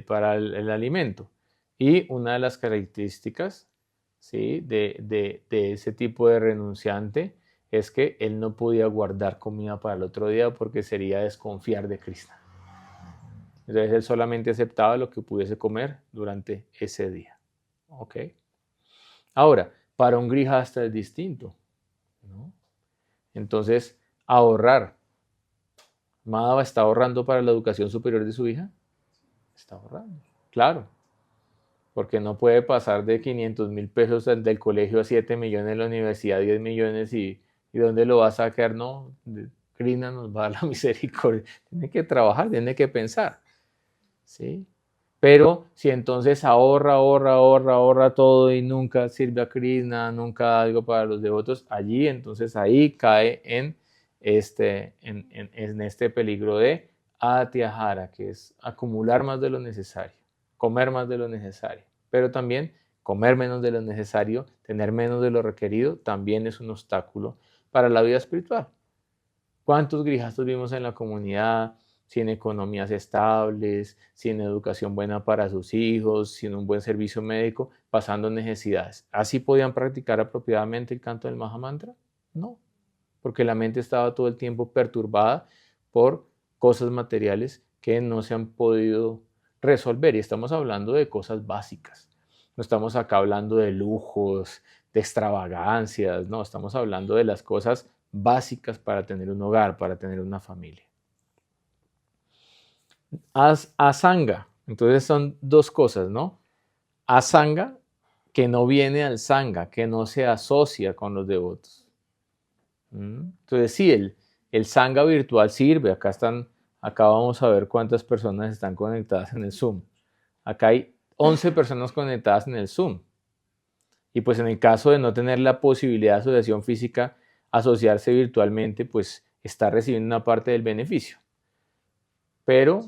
para el alimento. Y una de las características, ¿sí? de ese tipo de renunciante es que él no podía guardar comida para el otro día porque sería desconfiar de Krishna. Entonces él solamente aceptaba lo que pudiese comer durante ese día. ¿Ok? Ahora, para un grihasta es distinto, ¿no? Entonces, ahorrar. Madhava está ahorrando para la educación superior de su hija. Está ahorrando, claro. Porque no puede pasar de 500,000 pesos del colegio a 7 millones en la universidad, 10 millones y ¿dónde lo va a sacar? No, Krishna nos va a dar la misericordia. Tiene que trabajar, tiene que pensar. ¿Sí? Pero si entonces ahorra todo y nunca sirve a Krishna, nunca da algo para los devotos, allí entonces ahí cae en este peligro de atyahara, que es acumular más de lo necesario, comer más de lo necesario, pero también comer menos de lo necesario, tener menos de lo requerido, también es un obstáculo para la vida espiritual. ¿Cuántos grijastos vimos en la comunidad sin economías estables, sin educación buena para sus hijos, sin un buen servicio médico, pasando necesidades? ¿Así podían practicar apropiadamente el canto del Mahamantra? No, porque la mente estaba todo el tiempo perturbada por cosas materiales que no se han podido resolver. Y estamos hablando de cosas básicas. No estamos acá hablando de lujos, de extravagancias, no, estamos hablando de las cosas básicas para tener un hogar, para tener una familia. Asanga, entonces son dos cosas, ¿no? Asanga, que no viene al sanga, que no se asocia con los devotos. Entonces sí, el sanga virtual sirve, acá vamos a ver cuántas personas están conectadas en el Zoom. Acá hay 11 personas conectadas en el Zoom. Y pues en el caso de no tener la posibilidad de asociación física, asociarse virtualmente, pues está recibiendo una parte del beneficio. Pero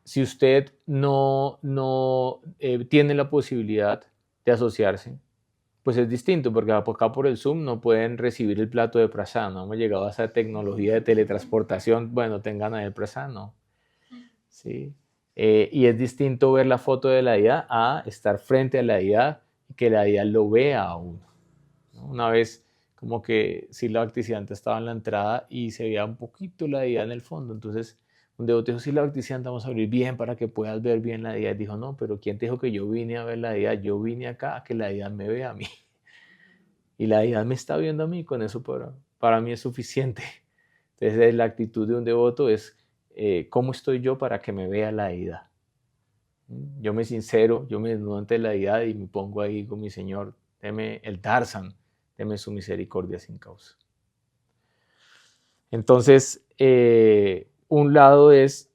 si usted no tiene la posibilidad de asociarse, pues es distinto, porque acá por el Zoom no pueden recibir el plato de prasad, no hemos llegado a esa tecnología de teletransportación, bueno, tengan ahí el prasad, no. ¿Sí? Y es distinto ver la foto de la deidad a estar frente a la deidad y que la deidad lo vea a uno, ¿no? Una vez como que Srila Bhaktisiddhanta estaba en la entrada y se veía un poquito la deidad en el fondo, entonces un devoto dijo, Srila Bhaktisiddhanta, vamos a abrir bien para que puedas ver bien la deidad. Dijo, no, pero ¿quién te dijo que yo vine a ver la deidad? Yo vine acá a que la deidad me vea a mí. Y la deidad me está viendo a mí, con eso para mí es suficiente. Entonces la actitud de un devoto es, ¿cómo estoy yo para que me vea la deidad? Yo me sincero, yo me desnudo ante la deidad y me pongo ahí con mi Señor, deme el darshan, deme su misericordia sin causa. Entonces, un lado es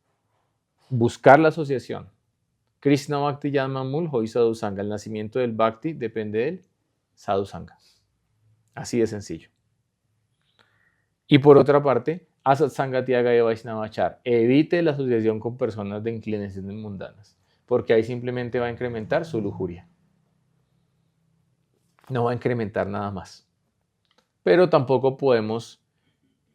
buscar la asociación. Krishna Bhakti Yama Mulho y Sadhu Sangha. El nacimiento del Bhakti depende del Sadhu Sangha. Así de sencillo. Y por otra parte, Asat Sangha Tyagaya Vaishnavachar. Evite la asociación con personas de inclinaciones mundanas, porque ahí simplemente va a incrementar su lujuria. No va a incrementar nada más. Pero tampoco podemos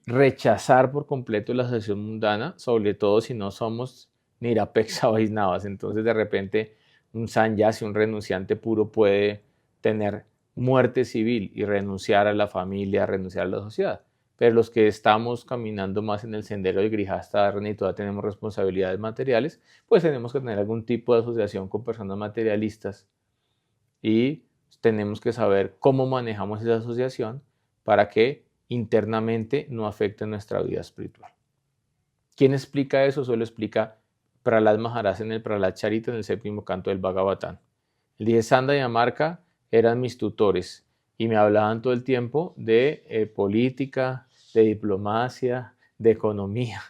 rechazar por completo la asociación mundana, sobre todo si no somos Nirapeksha Vaishnavas. Entonces de repente un sannyasi, un renunciante puro puede tener muerte civil y renunciar a la familia, renunciar a la sociedad. Pero los que estamos caminando más en el sendero de Grihasta y todavía tenemos responsabilidades materiales, pues tenemos que tener algún tipo de asociación con personas materialistas y tenemos que saber cómo manejamos esa asociación para que internamente no afecte nuestra vida espiritual. ¿Quién explica eso? Eso lo explica Prahlad Maharaj en el Prahlad Charita, en el 7º canto del Bhagavatam. Él dice: Sanda y Amarca eran mis tutores y me hablaban todo el tiempo de política, de diplomacia, de economía,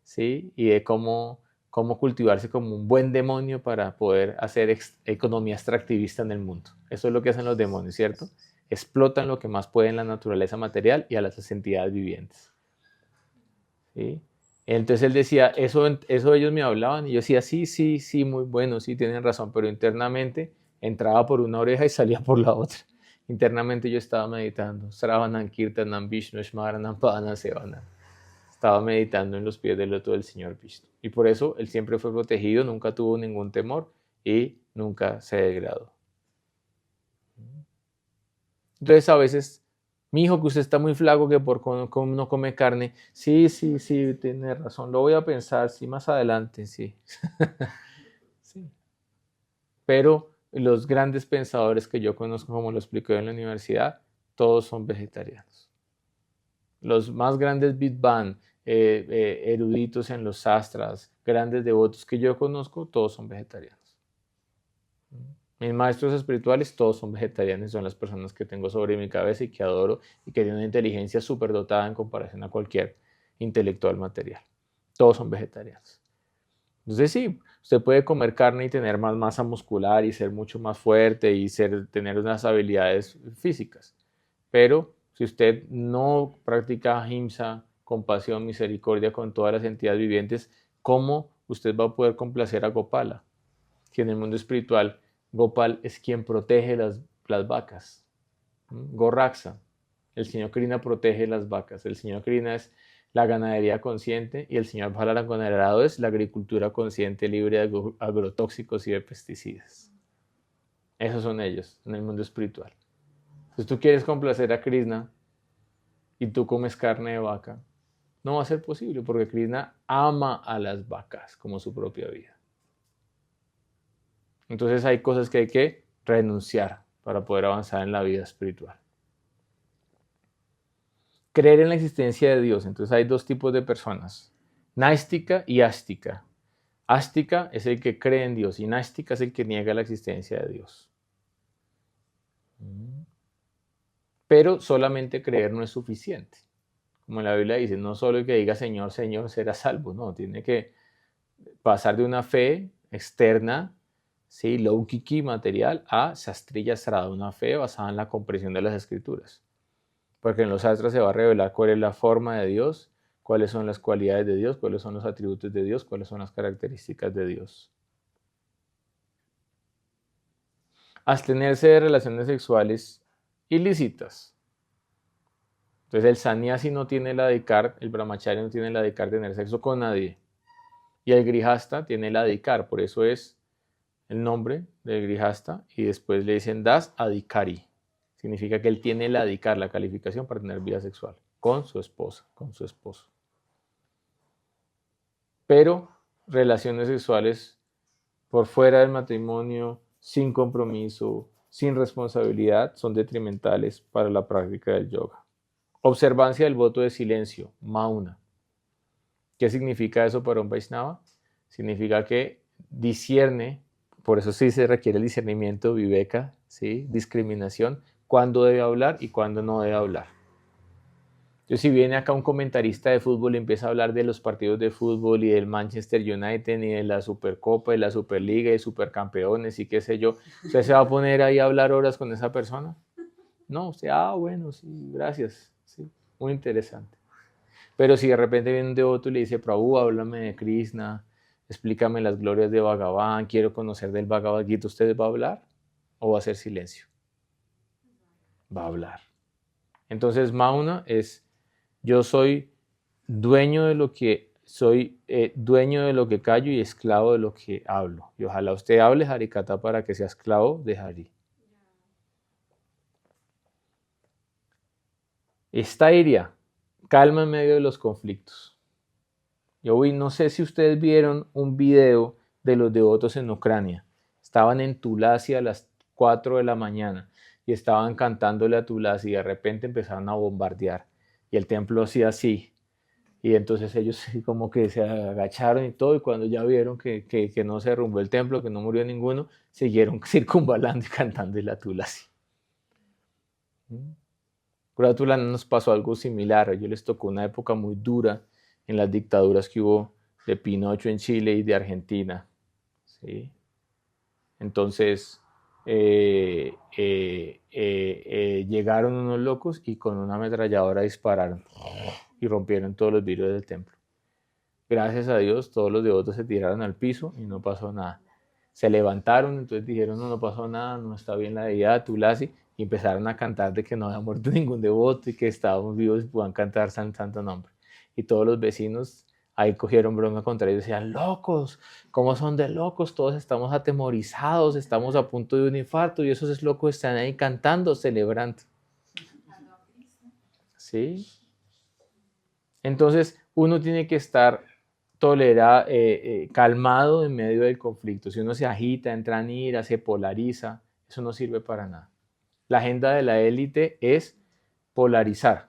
¿sí? Y de cómo cultivarse como un buen demonio para poder hacer economía extractivista en el mundo. Eso es lo que hacen los demonios, ¿cierto? Explotan lo que más pueden en la naturaleza material y a las entidades vivientes, ¿sí? Entonces él decía, eso ellos me hablaban y yo decía, sí, muy bueno, sí, tienen razón, pero internamente entraba por una oreja y salía por la otra. Internamente yo estaba meditando, Sravanam Kirtanam Vishnu Smaranam Padana Sevana. Estaba meditando en los pies del loto del Señor Vishnu. Y por eso él siempre fue protegido, nunca tuvo ningún temor y nunca se degradó. Entonces a veces, mi hijo, que usted está muy flaco, que por no come carne. Sí, tiene razón, lo voy a pensar, sí, más adelante, sí. Sí. Pero los grandes pensadores que yo conozco, como lo expliqué en la universidad, todos son vegetarianos. Los más grandes Vidvan, eruditos en los sastras, grandes devotos que yo conozco, todos son vegetarianos. Mis maestros espirituales, todos son vegetarianos, son las personas que tengo sobre mi cabeza y que adoro y que tienen una inteligencia súper dotada en comparación a cualquier intelectual material. Todos son vegetarianos. Entonces sí, usted puede comer carne y tener más masa muscular y ser mucho más fuerte y tener unas habilidades físicas. Pero si usted no practica ahimsa, compasión, misericordia con todas las entidades vivientes, ¿cómo usted va a poder complacer a Gopala? Si en el mundo espiritual Gopal es quien protege las vacas. Goraksa, el señor Krishna protege las vacas. El señor Krishna es la ganadería consciente y el señor Balarangonerado es la agricultura consciente libre de agrotóxicos y de pesticidas. Esos son ellos en el mundo espiritual. Si tú quieres complacer a Krishna y tú comes carne de vaca, no va a ser posible porque Krishna ama a las vacas como su propia vida. Entonces hay cosas que hay que renunciar para poder avanzar en la vida espiritual. Creer en la existencia de Dios. Entonces hay dos tipos de personas, náistica y ástica. Ástica es el que cree en Dios y náistica es el que niega la existencia de Dios. Pero solamente creer no es suficiente. Como la Biblia dice, no solo el que diga Señor, Señor será salvo, no, tiene que pasar de una fe externa, ¿sí? Laukiki, material, a Shastriya Srada, una fe basada en la comprensión de las Escrituras. Porque en los sastras se va a revelar cuál es la forma de Dios, cuáles son las cualidades de Dios, cuáles son los atributos de Dios, cuáles son las características de Dios. Abstenerse de relaciones sexuales ilícitas. Entonces el sannyasi no tiene el adhikar, el brahmachari no tiene el adhikar de tener sexo con nadie. Y el grihasta tiene el adhikar, por eso es el nombre del grihasta, y después le dicen das adhikari. Significa que él tiene el adhikar, la calificación para tener vida sexual con su esposa, con su esposo. Pero relaciones sexuales por fuera del matrimonio, sin compromiso, sin responsabilidad, son detrimentales para la práctica del yoga. Observancia del voto de silencio, mauna. ¿Qué significa eso para un Vaishnava? Significa que discierne, por eso sí se requiere el discernimiento, viveka, ¿sí? Discriminación, cuándo debe hablar y cuándo no debe hablar. Entonces, si viene acá un comentarista de fútbol y empieza a hablar de los partidos de fútbol y del Manchester United y de la Supercopa y la Superliga y Supercampeones y qué sé yo, ¿usted se va a poner ahí a hablar horas con esa persona? No, usted, bueno, sí, gracias, sí, muy interesante. Pero si de repente viene un devoto y le dice, Prabhu, háblame de Krishna, explícame las glorias de Bhagavan, quiero conocer del Bhagavad Gita, ¿usted va a hablar o va a hacer silencio? Va a hablar. Entonces, Mauna es, yo soy dueño de lo que callo y esclavo de lo que hablo. Y ojalá usted hable Harikatha para que sea esclavo de Hari. Estairia, calma en medio de los conflictos. No sé si ustedes vieron un video de los devotos en Ucrania. Estaban en Tulasi a las 4 de la mañana y estaban cantándole a Tulasi y de repente empezaron a bombardear y el templo hacía así. Y entonces ellos como que se agacharon y todo, y cuando ya vieron que no se derrumbó el templo, que no murió ninguno, siguieron circunvalando y cantando la Tulasi. Por la Tulasi nos pasó algo similar. A ellos les tocó una época muy dura en las dictaduras que hubo de Pinocho en Chile y de Argentina. ¿Sí? Entonces llegaron unos locos y con una ametralladora dispararon y rompieron todos los vidrios del templo. Gracias a Dios, todos los devotos se tiraron al piso y no pasó nada. Se levantaron, entonces dijeron, no pasó nada, no está bien la deidad de Tulasi, y empezaron a cantar de que no había muerto ningún devoto y que estábamos vivos y podían cantar santo nombre. Y todos los vecinos ahí cogieron bronca contra ellos y decían, locos, ¿cómo son de locos? Todos estamos atemorizados, estamos a punto de un infarto y esos locos están ahí cantando, celebrando. ¿Sí? Entonces uno tiene que estar calmado en medio del conflicto. Si uno se agita, entra en ira, se polariza, eso no sirve para nada. La agenda de la élite es polarizar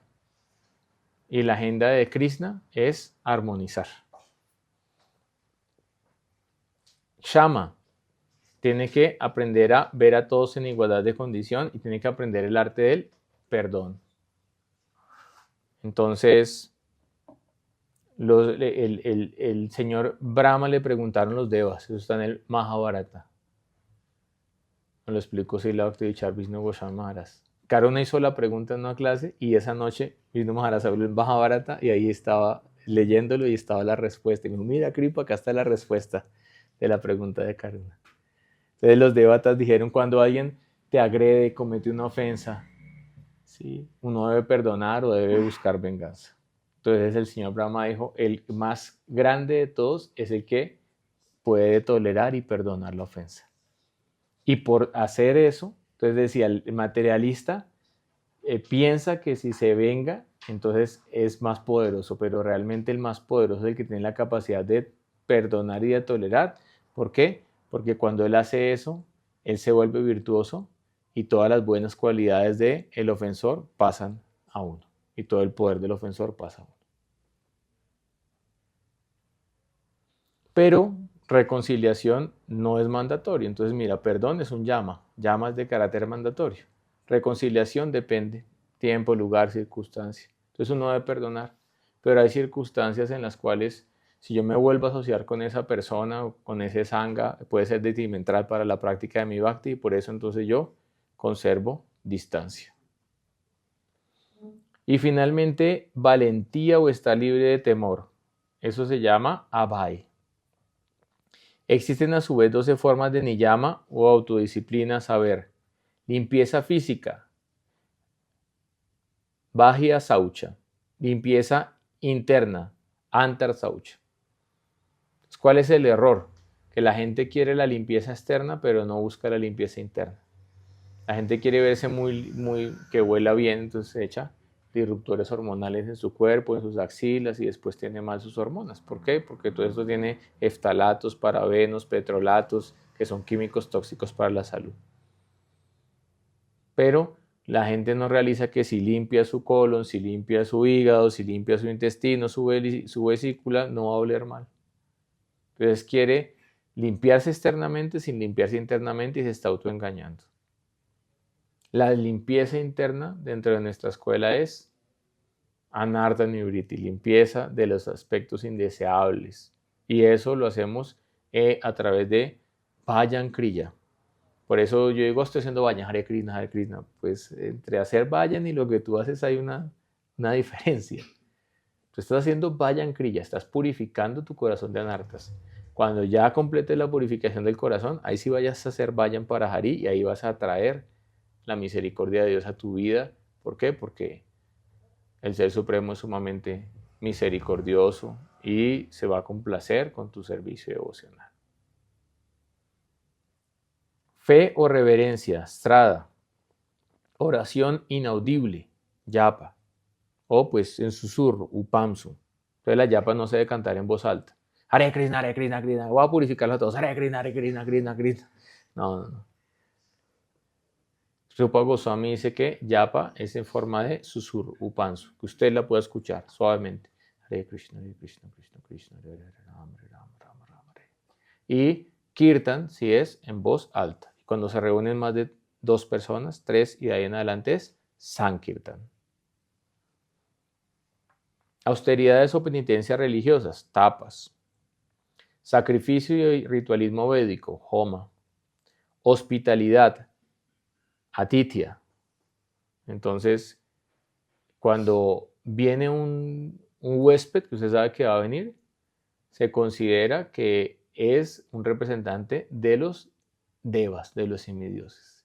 y la agenda de Krishna es armonizar. Shama tiene que aprender a ver a todos en igualdad de condición y tiene que aprender el arte del perdón. Entonces, el señor Brahma le preguntaron los devas, eso está en el Mahabharata. Me lo explicó Srila Bhaktivinoda Vishnu Goswami Maharaj. Karuna hizo la pregunta en una clase y esa noche Vishnu Maharaj habló en Mahabharata y ahí estaba leyéndolo y estaba la respuesta. Y me dijo, mira Kripa, acá está la respuesta de la pregunta de Karuna. Entonces los devatas dijeron, cuando alguien te agrede, comete una ofensa, ¿sí? Uno debe perdonar o debe buscar venganza. Entonces el señor Brahma dijo, el más grande de todos es el que puede tolerar y perdonar la ofensa. Y por hacer eso, entonces decía, el materialista piensa que si se venga, entonces es más poderoso, pero realmente el más poderoso es el que tiene la capacidad de perdonar y de tolerar. ¿Por qué? Porque cuando él hace eso, él se vuelve virtuoso y todas las buenas cualidades del ofensor pasan a uno. Y todo el poder del ofensor pasa a uno. Pero reconciliación no es mandatorio. Entonces, mira, perdón es un llama. Llama es de carácter mandatorio. Reconciliación depende. Tiempo, lugar, circunstancia. Entonces uno debe perdonar. Pero hay circunstancias en las cuales si yo me vuelvo a asociar con esa persona o con ese sangha, puede ser detrimental para la práctica de mi bhakti y por eso entonces yo conservo distancia. Y finalmente, valentía o estar libre de temor. Eso se llama abhay. Existen a su vez 12 formas de niyama o autodisciplina, saber. Limpieza física, bajya saucha. Limpieza interna, antar saucha. ¿Cuál es el error? Que la gente quiere la limpieza externa, pero no busca la limpieza interna. La gente quiere verse que huela bien, entonces se echa disruptores hormonales en su cuerpo, en sus axilas y después tiene mal sus hormonas. ¿Por qué? Porque todo esto tiene eftalatos, parabenos, petrolatos, que son químicos tóxicos para la salud. Pero la gente no realiza que si limpia su colon, si limpia su hígado, si limpia su intestino, su vesícula, no va a oler mal. Entonces quiere limpiarse externamente sin limpiarse internamente y se está autoengañando. La limpieza interna dentro de nuestra escuela es Anartha Nivriti, limpieza de los aspectos indeseables. Y eso lo hacemos a través de Bhajan Kriya. Por eso yo digo, estoy haciendo Bhajan Hare Krishna, Hare Krishna. Pues entre hacer Bhajan y lo que tú haces hay una diferencia. Tú estás haciendo Bhajan Kriya, estás purificando tu corazón de anartas. Cuando ya completes la purificación del corazón, ahí sí vayas a hacer Bhajan para Hari y ahí vas a atraer la misericordia de Dios a tu vida. ¿Por qué? Porque el Ser Supremo es sumamente misericordioso y se va a complacer con tu servicio devocional. Fe o reverencia, strada. Oración inaudible, yapa. o pues en susurro, upamsu. Entonces la yapa no se debe cantar en voz alta. Hare Krishna, Hare Krishna, Krishna. Voy a purificarlos a todos. Hare Krishna, Hare Krishna, Krishna, Krishna. No, no, no. Rupa Goswami dice que yapa es en forma de susurro, upansu, que usted la pueda escuchar suavemente. Hare Krishna, Krishna, Krishna, Hare Hare, Rama, Rama, Rama, Rama, Hare. Y kirtan si es en voz alta. Cuando se reúnen más de 2 personas, 3 y de ahí en adelante es sankirtan. Austeridades o penitencias religiosas, tapas. Sacrificio y ritualismo védico, homa. Hospitalidad, atitya. Entonces, cuando viene un huésped que usted sabe que va a venir, se considera que es un representante de los devas, de los semidioses.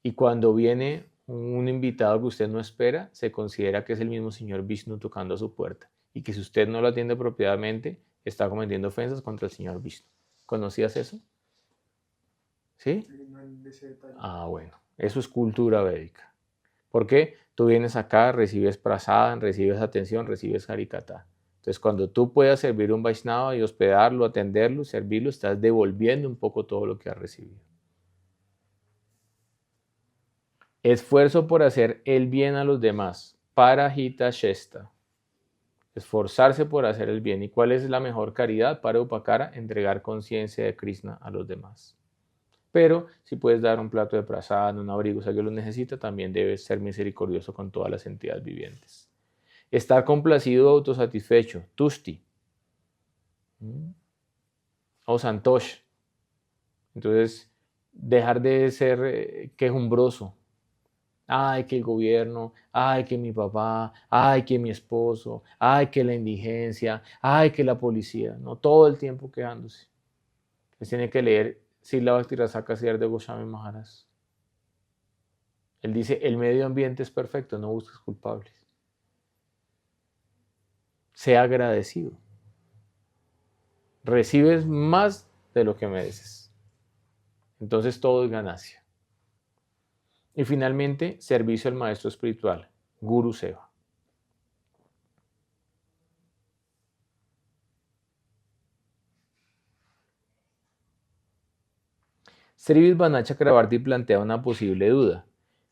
Y cuando viene un invitado que usted no espera, se considera que es el mismo señor Vishnu tocando a su puerta. Y que si usted no lo atiende apropiadamente, está cometiendo ofensas contra el señor Vishnu. ¿Conocías eso? ¿Sí? Ah, bueno. Eso es cultura védica. ¿Por qué? Tú vienes acá, recibes prasadam, recibes atención, recibes harikatha. Entonces, cuando tú puedas servir a un Vaishnava y hospedarlo, atenderlo, servirlo, estás devolviendo un poco todo lo que has recibido. Esfuerzo por hacer el bien a los demás. Parahita Shesta. Esforzarse por hacer el bien. ¿Y cuál es la mejor caridad? Para Upakara, entregar conciencia de Krishna a los demás. Pero si puedes dar un plato de prasada, un abrigo, si alguien lo necesita, también debes ser misericordioso con todas las entidades vivientes. Estar complacido o autosatisfecho, tusti. O santosh. Entonces, dejar de ser quejumbroso. Ay, que el gobierno, ay, que mi papá, ay, que mi esposo, ay, que la indigencia, ay, que la policía. No todo el tiempo quejándose. Pues tiene que leer Srila Bhakti-Rasaka de Goswami Maharaj. Él dice, el medio ambiente es perfecto, no busques culpables. Sea agradecido. Recibes más de lo que mereces. Entonces todo es ganancia. Y finalmente, servicio al maestro espiritual, Guru Seva. Sri Vidvana Chakravarti plantea una posible duda.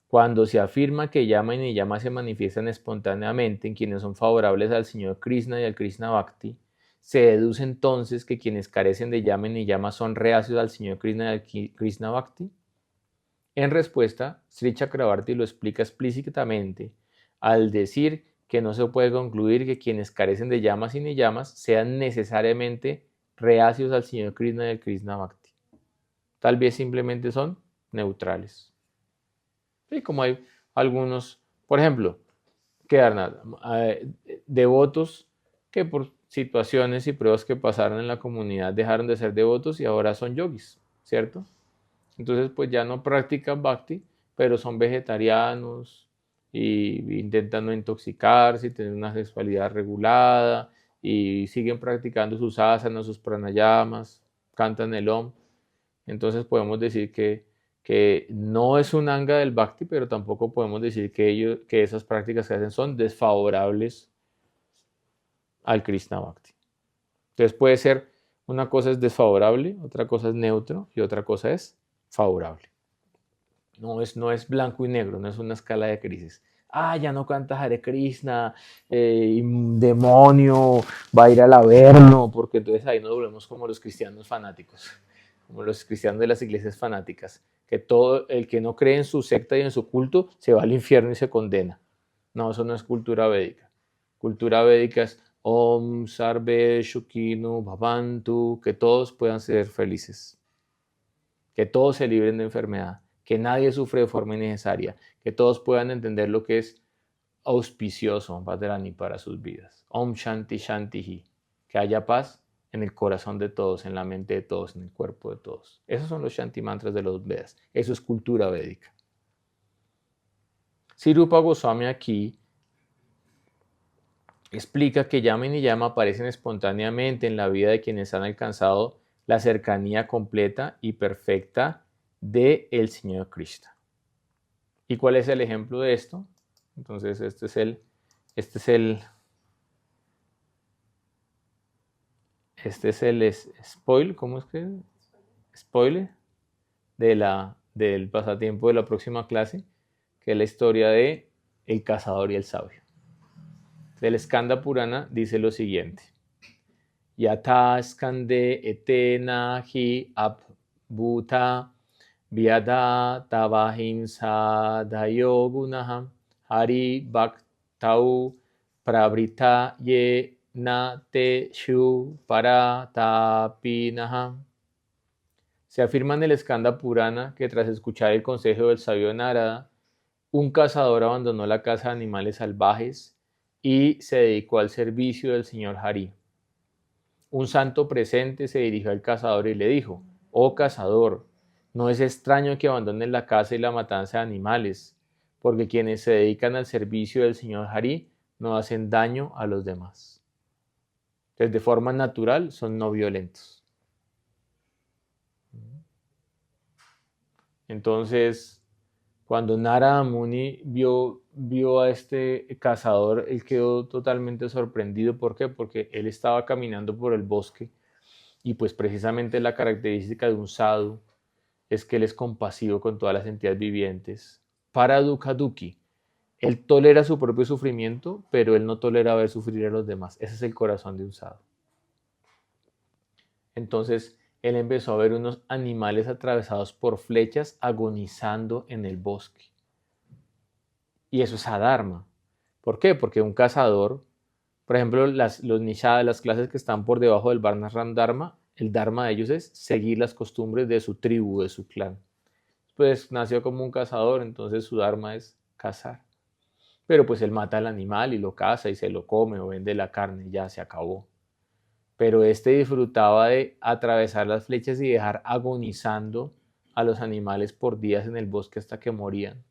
Cuando se afirma que Yama y Niyama se manifiestan espontáneamente en quienes son favorables al Señor Krishna y al Krishna Bhakti, se deduce entonces que quienes carecen de Yama y Niyama son reacios al Señor Krishna y al Krishna Bhakti. En respuesta, Sri Chakravarti lo explica explícitamente al decir que no se puede concluir que quienes carecen de llamas y niyamas sean necesariamente reacios al Señor Krishna y al Krishna Bhakti. Tal vez simplemente son neutrales. Y como hay algunos, por ejemplo, devotos que por situaciones y pruebas que pasaron en la comunidad dejaron de ser devotos y ahora son yogis, ¿cierto? Entonces pues ya no practican bhakti, pero son vegetarianos y intentan no intoxicarse y tener una sexualidad regulada y siguen practicando sus asanas, sus pranayamas, cantan el Om. Entonces podemos decir que no es un anga del bhakti, pero tampoco podemos decir que esas prácticas que hacen son desfavorables al Krishna Bhakti. Entonces puede ser, una cosa es desfavorable, otra cosa es neutro y otra cosa es favorable. No es blanco y negro, no es una escala de crisis. Ya no canta Hare Krishna, demonio, va a ir al averno, porque entonces ahí nos volvemos como los cristianos fanáticos, como los cristianos de las iglesias fanáticas, que todo el que no cree en su secta y en su culto se va al infierno y se condena. No, eso no es cultura védica. Cultura védica es Om Sarve Shukino Bhavantu, que todos puedan ser felices, que todos se libren de enfermedad, que nadie sufre de forma innecesaria, que todos puedan entender lo que es auspicioso para sus vidas. Om Shanti Shanti Hi, que haya paz en el corazón de todos, en la mente de todos, en el cuerpo de todos. Esos son los Shanti mantras de los Vedas. Eso es cultura védica. Sri Rupa Goswami aquí explica que Yama y Niyama aparecen espontáneamente en la vida de quienes han alcanzado la cercanía completa y perfecta del Señor Krishna. ¿Y cuál es el ejemplo de esto? Entonces este es Este es el spoil, ¿cómo es que? Spoiler del pasatiempo de la próxima clase, que es la historia de el cazador y el sabio. Del Skanda Purana dice lo siguiente: Yatha skande etena hi abhuta vyada tavahimsa dayo gunaha hari bhaktau pravrita ye na te shu paratapinaha. Se afirma en el Skanda Purana que tras escuchar el consejo del sabio Narada, un cazador abandonó la caza de animales salvajes y se dedicó al servicio del señor Hari. Un santo presente se dirigió al cazador y le dijo: «Oh cazador, no es extraño que abandones la caza y la matanza de animales, porque quienes se dedican al servicio del señor Hari no hacen daño a los demás. Entonces, de forma natural, son no violentos». Entonces, cuando Narada Muni vio a este cazador, él quedó totalmente sorprendido. ¿Por qué? Porque él estaba caminando por el bosque y pues precisamente la característica de un sadhu es que él es compasivo con todas las entidades vivientes. Para Dukha Duki, él tolera su propio sufrimiento, pero él no tolera ver sufrir a los demás. Ese es el corazón de un sadhu. Entonces, él empezó a ver unos animales atravesados por flechas agonizando en el bosque. Y eso es adharma. ¿Por qué? Porque un cazador, por ejemplo, los nishada, las clases que están por debajo del Varnashram Dharma, el dharma de ellos es seguir las costumbres de su tribu, de su clan. Pues nació como un cazador, entonces su dharma es cazar. Pero pues él mata al animal y lo caza y se lo come o vende la carne, ya se acabó. Pero este disfrutaba de atravesar las flechas y dejar agonizando a los animales por días en el bosque hasta que morían.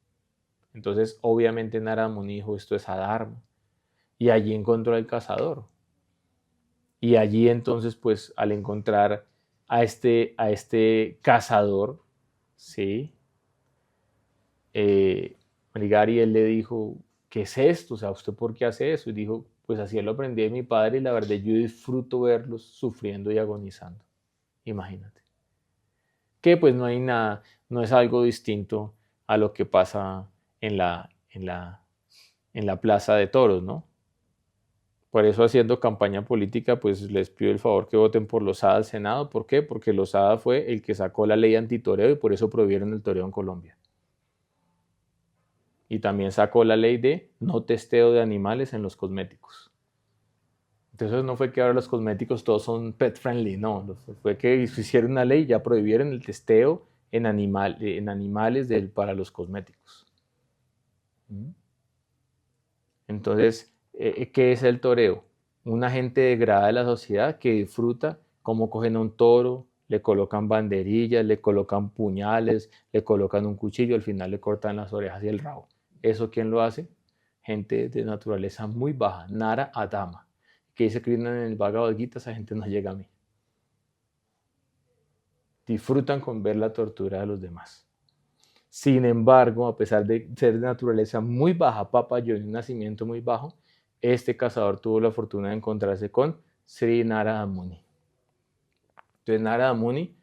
Entonces, obviamente Narada Muni dijo: esto es adharma. Y allí encontró al cazador. Y allí entonces, pues, al encontrar a este cazador, ¿sí? Mrigari, él le dijo: ¿qué es esto? O sea, ¿usted por qué hace eso? Y dijo: pues así lo aprendí de mi padre y la verdad yo disfruto verlos sufriendo y agonizando. Imagínate. Que pues no hay nada, no es algo distinto a lo que pasa en la plaza de toros, ¿no? Por eso, haciendo campaña política, pues les pido el favor que voten por Lozada al Senado. ¿Por qué? Porque Lozada fue el que sacó la ley antitoreo y por eso prohibieron el toreo en Colombia. Y también sacó la ley de no testeo de animales en los cosméticos. Entonces no fue que ahora los cosméticos todos son pet friendly, no. Fue que hicieron una ley y ya prohibieron el testeo en animales para los cosméticos. Entonces, ¿qué es el toreo? Una gente degradada de la sociedad que disfruta cómo cogen a un toro, le colocan banderillas, le colocan puñales, le colocan un cuchillo, al final le cortan las orejas y el rabo. ¿Eso quién lo hace? Gente de naturaleza muy baja, Nara Adama. Que dice Krishna en el Bhagavad Gita: esa gente no llega a mí. Disfrutan con ver la tortura de los demás. Sin embargo, a pesar de ser de naturaleza muy baja, Papa John, un nacimiento muy bajo, este cazador tuvo la fortuna de encontrarse con Sri Narada Muni. Entonces Narada Muni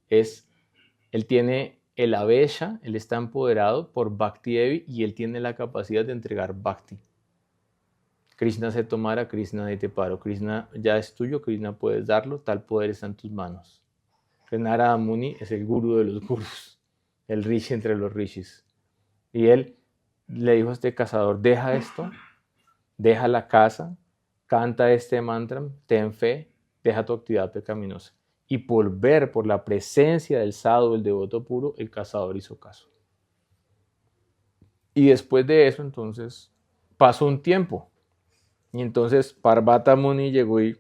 él tiene el Avesha, él está empoderado por Bhakti Devi y él tiene la capacidad de entregar Bhakti. Krishna se tomara, Krishna de te paro. Krishna ya es tuyo, Krishna puedes darlo, tal poder está en tus manos. Entonces Narada Muni es el gurú de los gurús, el rishi entre los rishis. Y él le dijo a este cazador: deja esto, deja la casa, canta este mantra, ten fe, deja tu actividad pecaminosa. Y por ver, por la presencia del sadhu, el devoto puro, el cazador hizo caso. Y después de eso, entonces, pasó un tiempo. Y entonces Parvata Muni llegó y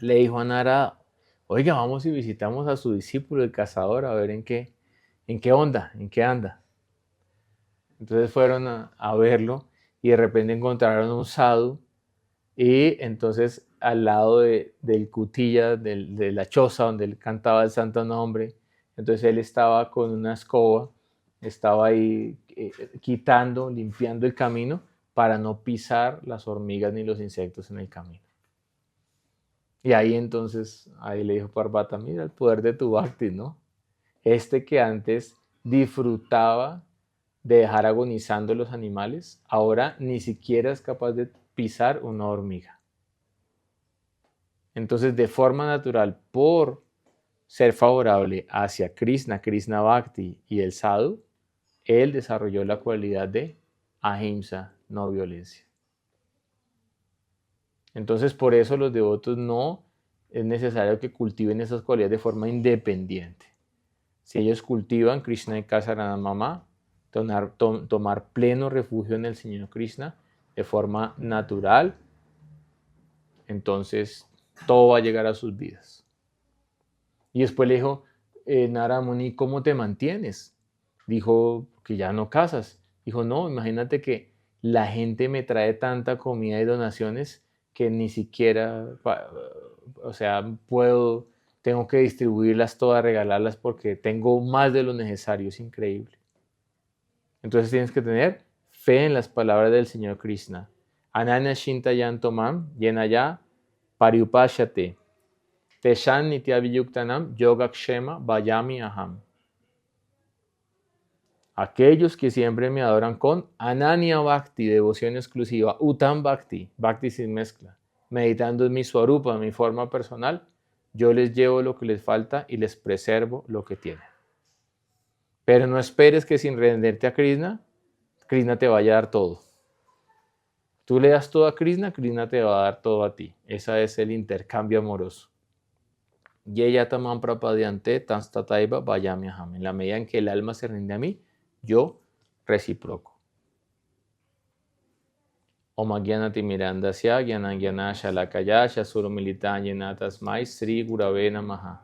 le dijo a Narada: oiga, vamos y visitamos a su discípulo, el cazador, a ver en qué onda, en qué anda. Entonces fueron a verlo y de repente encontraron un sadhu y entonces al lado del cutilla, de la choza donde él cantaba el santo nombre, entonces él estaba con una escoba, estaba ahí quitando, limpiando el camino para no pisar las hormigas ni los insectos en el camino. Y ahí entonces, ahí le dijo Parvata, mira el poder de tu bhakti, ¿no? Este que antes disfrutaba de dejar agonizando los animales, ahora ni siquiera es capaz de pisar una hormiga. Entonces, de forma natural, por ser favorable hacia Krishna, Krishna Bhakti y el sadhu, él desarrolló la cualidad de ahimsa, no violencia. Entonces, por eso los devotos no es necesario que cultiven esas cualidades de forma independiente. Si ellos cultivan Krishna y Kasaranamama, tomar pleno refugio en el Señor Krishna de forma natural, entonces todo va a llegar a sus vidas. Y después le dijo, Narada Muni, ¿cómo te mantienes? Dijo, que ya no casas. Dijo, no, imagínate que la gente me trae tanta comida y donaciones que ni siquiera, o sea, tengo que distribuirlas todas, regalarlas porque tengo más de lo necesario, es increíble. Entonces tienes que tener fe en las palabras del Señor Krishna. Ananya Shintayan Tomam, Yenaya Pariupashate. Teshan Nityaviyuktanam Yogakshema Vayami Aham. Aquellos que siempre me adoran con Ananya Bhakti, devoción exclusiva, Uttam Bhakti, Bhakti sin mezcla, meditando en mi Swarupa, en mi forma personal, yo les llevo lo que les falta y les preservo lo que tienen. Pero no esperes que sin renderte a Krishna, Krishna te vaya a dar todo. Tú le das todo a Krishna, Krishna te va a dar todo a ti. Ese es el intercambio amoroso. Yeyatamam prapadyante tanstataiva vayami aham. En la medida en que el alma se rinde a mí, yo reciproco. Om Agyanati Mirandasya Gyanangyana Shalakaya Shasuro Militanya Tasmai Sri Gurave Namaha.